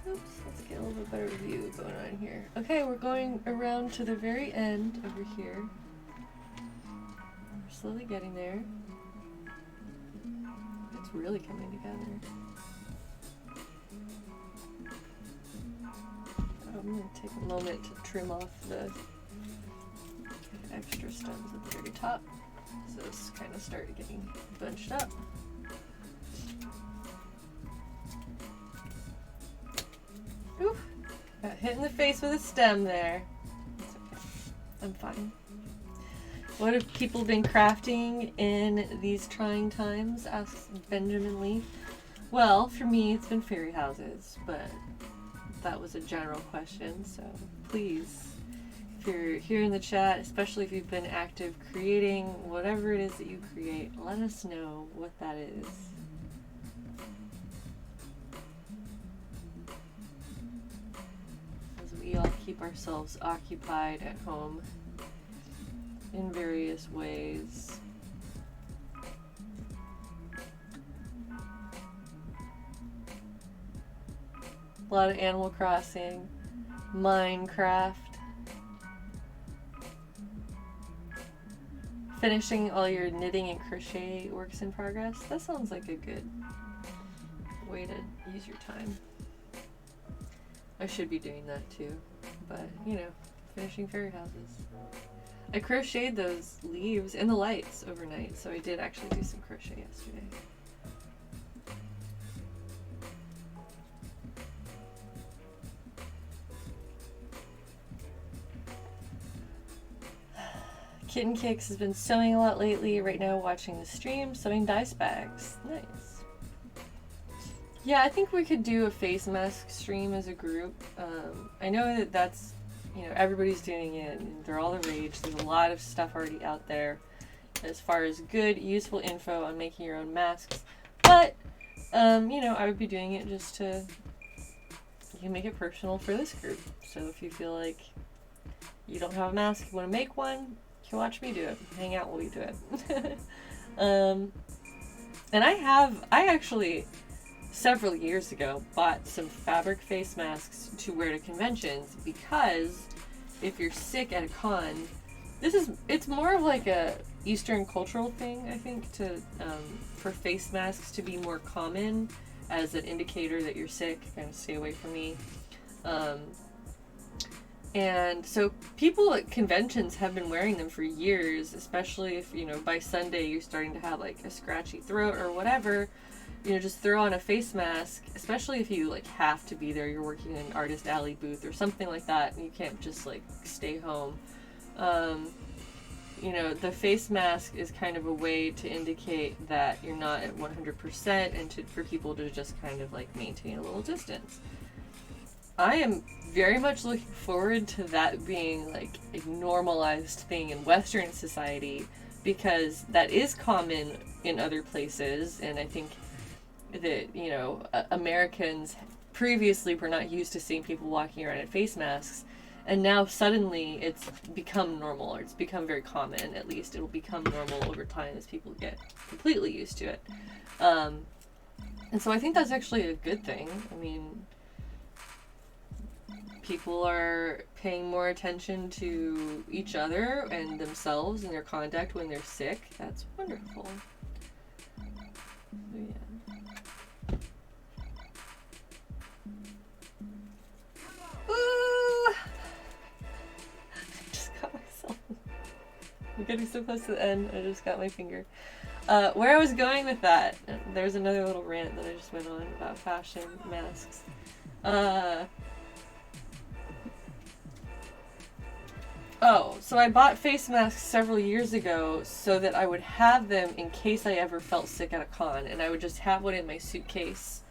S1: Oops, let's get a little bit better view going on here. Okay, we're going around to the very end over here. We're slowly getting there. It's really coming together. I'm going to take a moment to trim off the extra stems at the very top, so this kind of started getting bunched up. Oof, got hit in the face with a stem there. It's okay, I'm fine. What have people been crafting in these trying times? Asks Benjamin Lee. Well, for me, it's been fairy houses, but that was a general question, so please, if you're here in the chat, especially if you've been active creating whatever it is that you create, let us know what that is. As we all keep ourselves occupied at home in various ways. A lot of Animal Crossing, Minecraft, finishing all your knitting and crochet works in progress. That sounds like a good way to use your time. I should be doing that too, but you know, finishing fairy houses. I crocheted those leaves and the lights overnight, so I did actually do some crochet yesterday. Kitten Cakes has been sewing a lot lately. Right now watching the stream, sewing dice bags. Nice. Yeah, I think we could do a face mask stream as a group. I know that that's, you know, everybody's doing it and they're all the rage. There's a lot of stuff already out there as far as good, useful info on making your own masks. But, you know, I would be doing it just to, you can make it personal for this group. So if you feel like you don't have a mask, you want to make one, you can watch me do it. Hang out while we do it. And I actually, several years ago, bought some fabric face masks to wear to conventions because if you're sick at a con, it's more of like a Eastern cultural thing, I think, to for face masks to be more common as an indicator that you're sick. Kind of stay away from me. And so people at conventions have been wearing them for years, especially if, you know, by Sunday you're starting to have like a scratchy throat or whatever, you know, just throw on a face mask, especially if you like have to be there, you're working in an artist alley booth or something like that, and you can't just like stay home. You know, the face mask is kind of a way to indicate that you're not at 100% and for people to just kind of like maintain a little distance. I am very much looking forward to that being like a normalized thing in Western society, because that is common in other places, and I think that, you know, Americans previously were not used to seeing people walking around in face masks, and now suddenly it's become normal, or it's become very common. At least it'll become normal over time as people get completely used to it. And so I think that's actually a good thing. I mean, people are paying more attention to each other and themselves and their conduct when they're sick. That's wonderful. So, yeah. Ooh! I just got myself. I'm getting so close to the end. I just got my finger. Where I was going with that, there's another little rant that I just went on about fashion masks. Oh, so I bought face masks several years ago so that I would have them in case I ever felt sick at a con, and I would just have one in my suitcase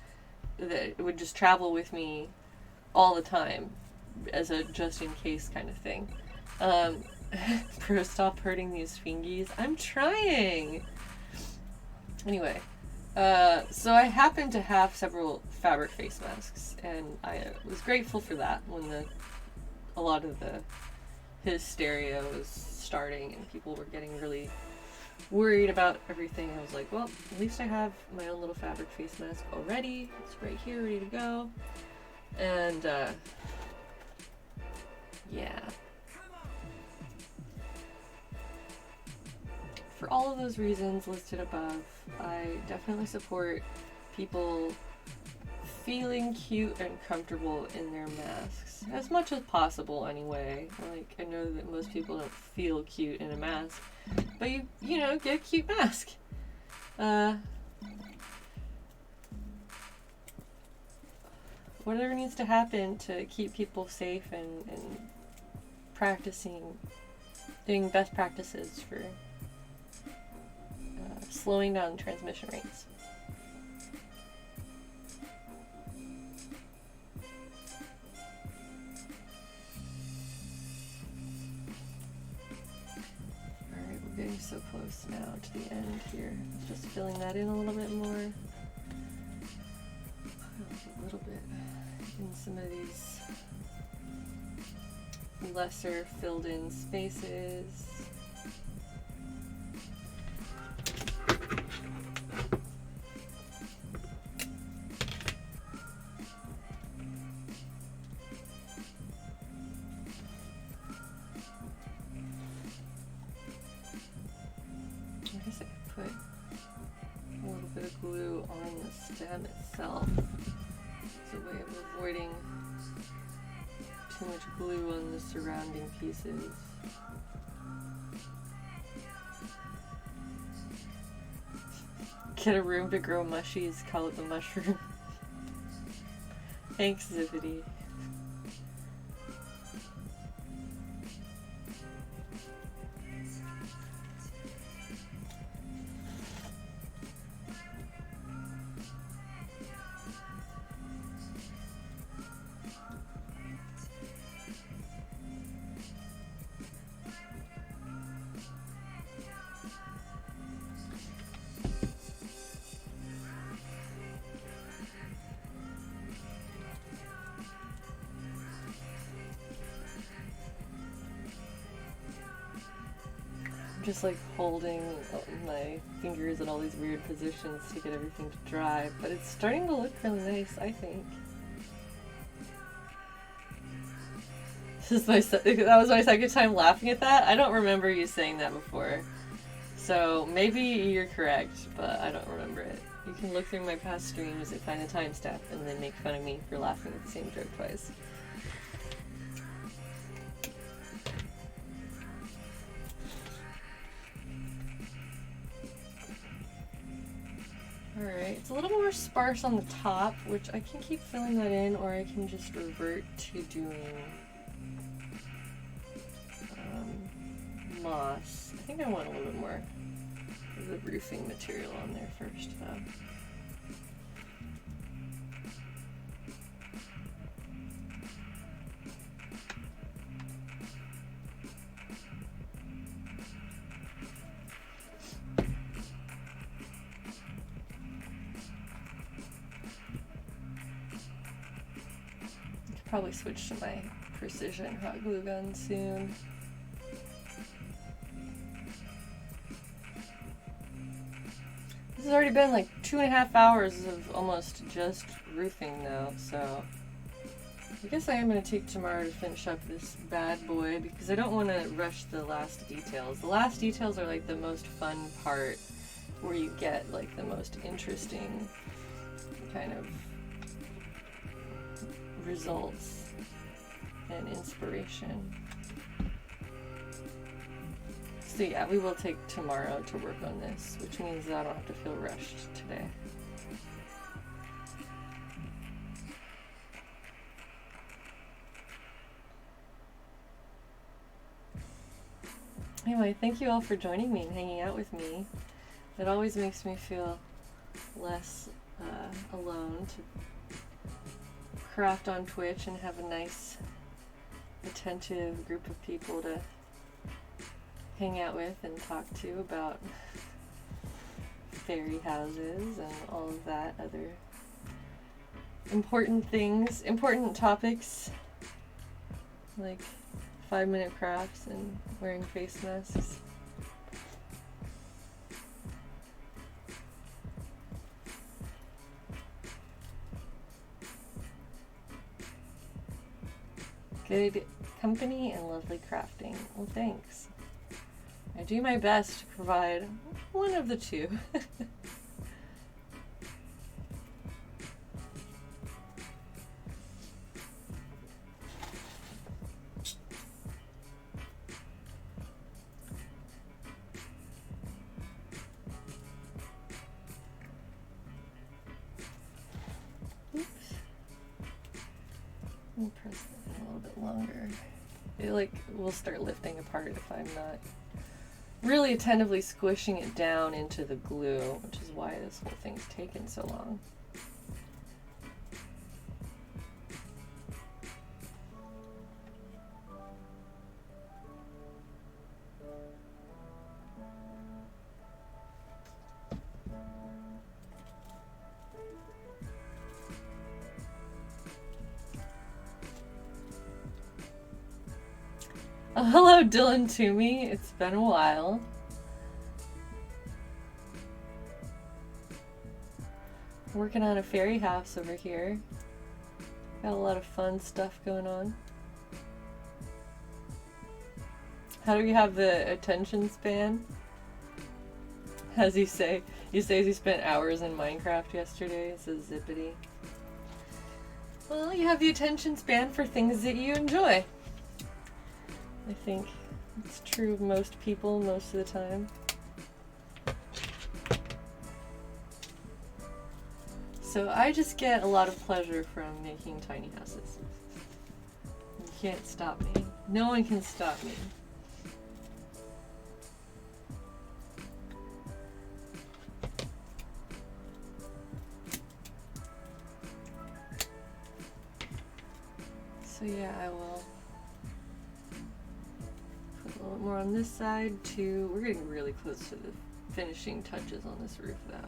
S1: that would just travel with me all the time as a just in case kind of thing. Bro, stop hurting these fingies. I'm trying! Anyway, so I happened to have several fabric face masks, and I was grateful for that when a lot of the hysteria was starting and people were getting really worried about everything. I was like, well, at least I have my own little fabric face mask already. It's right here, ready to go. And, yeah. For all of those reasons listed above, I definitely support people feeling cute and comfortable in their masks. As much as possible, anyway. Like, I know that most people don't feel cute in a mask, but you know, get a cute mask. Whatever needs to happen to keep people safe and practicing, doing best practices for slowing down transmission rates. so close now to the end here. Just filling that in a little bit more. A little bit in some of these lesser filled in spaces. I guess I could put a little bit of glue on the stem itself. It's a way of avoiding too much glue on the surrounding pieces. Get a room to grow mushies, call it the mushroom. Thanks, Zippity. Just like holding my fingers in all these weird positions to get everything to dry, but it's starting to look really nice, I think. That was my second time laughing at that. I don't remember you saying that before. So maybe you're correct, but I don't remember it. You can look through my past streams and find a timestamp and then make fun of me for laughing at the same joke twice. Alright, it's a little more sparse on the top, which I can keep filling that in, or I can just revert to doing moss. I think I want a little bit more of the roofing material on there first, though. Probably switch to my precision hot glue gun soon. This has already been like 2.5 hours of almost just roofing though, so I guess I am going to take tomorrow to finish up this bad boy because I don't want to rush the last details. The last details are like the most fun part where you get like the most interesting kind of results and inspiration. So yeah, we will take tomorrow to work on this, which means that I don't have to feel rushed today. Anyway, thank you all for joining me and hanging out with me. It always makes me feel less alone to craft on Twitch and have a nice, attentive group of people to hang out with and talk to about fairy houses and all of that other important things, important topics like 5-minute crafts and wearing face masks. Good company and lovely crafting. Well, thanks. I do my best to provide one of the two. Oops. Let me press that a little bit longer. It will start lifting apart if I'm not really attentively squishing it down into the glue, which is why this whole thing's taken so long. Oh, hello, Dylan Toomey. It's been a while. Working on a fairy house over here. Got a lot of fun stuff going on. How do you have the attention span? As you say. You say you spent hours in Minecraft yesterday. It says zippity. Well, you have the attention span for things that you enjoy. I think it's true of most people most of the time. So I just get a lot of pleasure from making tiny houses. You can't stop me. No one can stop me. So yeah, I will put a little more on this side too. We're getting really close to the finishing touches on this roof though.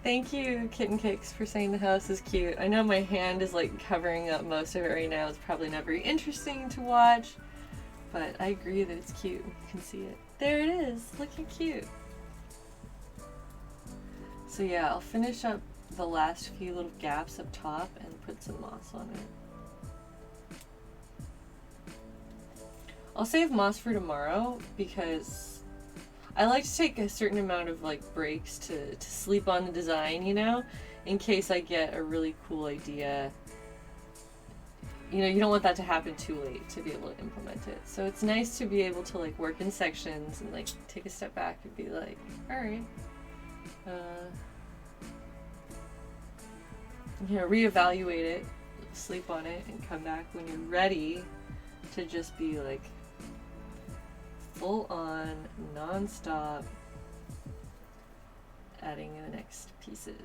S1: Thank you, Kitten Cakes, for saying the house is cute. I know my hand is like covering up most of it right now. It's probably not very interesting to watch, but I agree that it's cute. You can see it. There it is, looking cute. So yeah, I'll finish up the last few little gaps up top and put some moss on it. I'll save moss for tomorrow because I like to take a certain amount of like breaks to sleep on the design, you know, in case I get a really cool idea. You know, you don't want that to happen too late to be able to implement it. So it's nice to be able to like work in sections and like take a step back and be like, all right, you know, reevaluate it, sleep on it, and come back when you're ready to just be like full on, non-stop, adding the next pieces.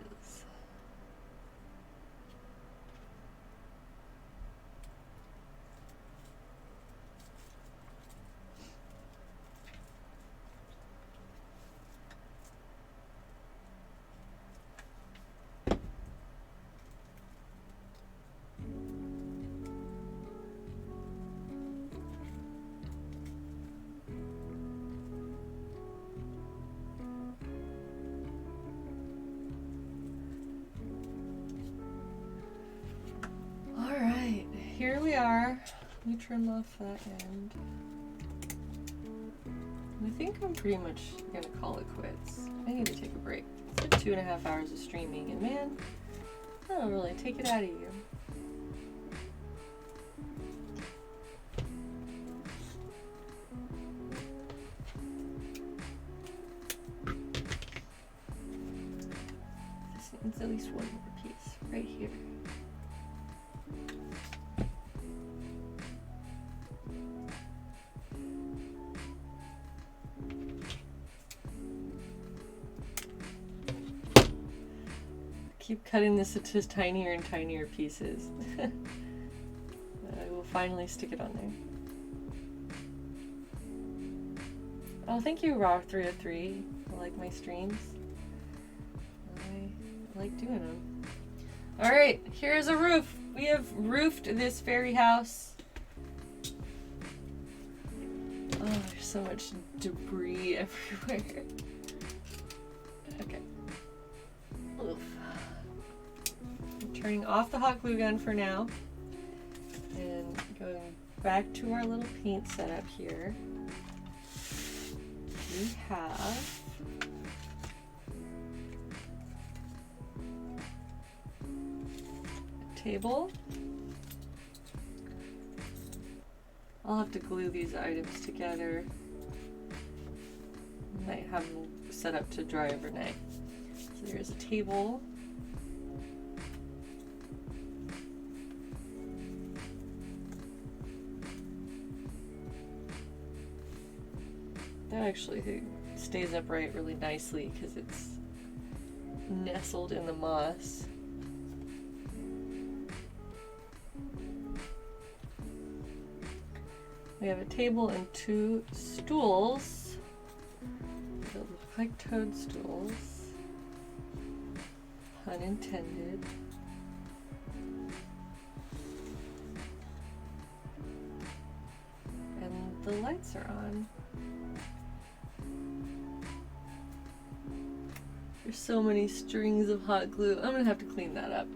S1: Here we are. Let me trim off that end. I think I'm pretty much gonna call it quits. I need to take a break. It's been 2.5 hours of streaming, and man, that'll really take it out of you. This needs at least one more piece right here. Keep cutting this into tinier and tinier pieces. I will finally stick it on there. Oh, thank you, Raw303. I like my streams. I like doing them. Alright, here's a roof. We have roofed this fairy house. Oh, there's so much debris everywhere. Okay. Oof. Turning off the hot glue gun for now and going back to our little paint setup here. We have a table. I'll have to glue these items together. Might have them set up to dry overnight. So there's a table. That actually stays upright really nicely because it's nestled in the moss. We have a table and 2 stools. They look like toadstools. Pun intended. And the lights are on. There's so many strings of hot glue. I'm gonna have to clean that up.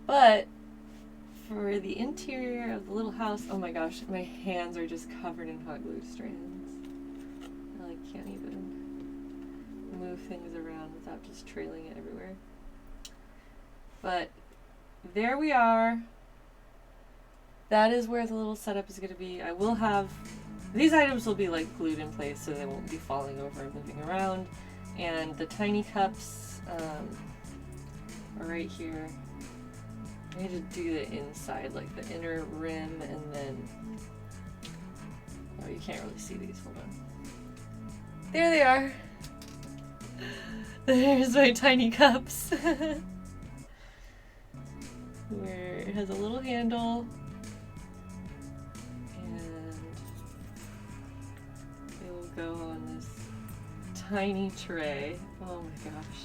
S1: But for the interior of the little house, oh my gosh, my hands are just covered in hot glue strands. I can't even move things around without just trailing it everywhere. But there we are. That is where the little setup is going to be. I will have, these items will be like glued in place so they won't be falling over and moving around. And the tiny cups are right here. I need to do the inside, like the inner rim, and then, oh, you can't really see these, hold on. There they are. There's my tiny cups. Where it has a little handle, and it will go on this tiny tray. Oh my gosh.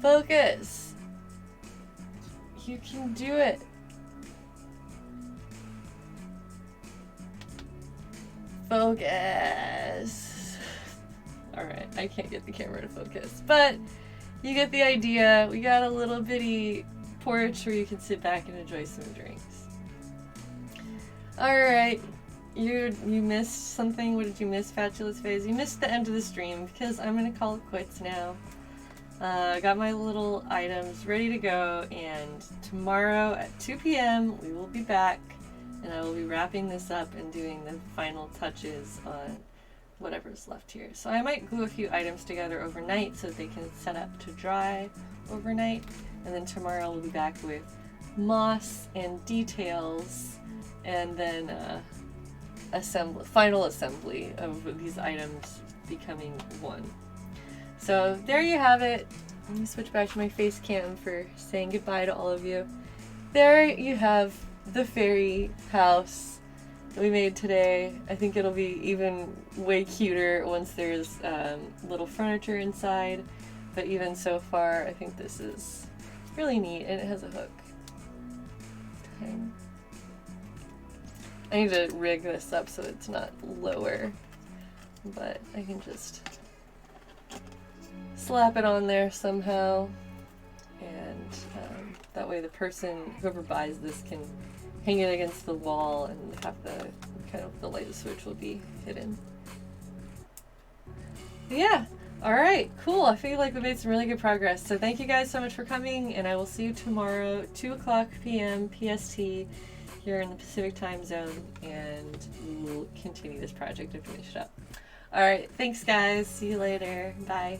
S1: Focus! You can do it! Focus! Alright, I can't get the camera to focus, but you get the idea. We got a little bitty porch where you can sit back and enjoy some drinks. Alright, you missed something. What did you miss, Fabulous Phase? You missed the end of the stream because I'm gonna call it quits now. I got my little items ready to go, and tomorrow at 2 p.m. we will be back, and I will be wrapping this up and doing the final touches on whatever's left here. So I might glue a few items together overnight so that they can set up to dry overnight, and then tomorrow we'll be back with moss and details, and then final assembly of these items becoming one. So there you have it. Let me switch back to my face cam for saying goodbye to all of you. There you have the fairy house that we made today. I think it'll be even way cuter once there's little furniture inside. But even so far, I think this is really neat, and it has a hook. I need to rig this up so it's not lower, but I can just slap it on there somehow, and that way the person, whoever buys this, can hang it against the wall and have the kind of the light switch will be hidden. But yeah, alright, cool. I feel like we made some really good progress. So thank you guys so much for coming, and I will see you tomorrow, 2 o'clock p.m. PST here in the Pacific time zone, and we will continue this project and finish it up. Alright, thanks guys. See you later. Bye.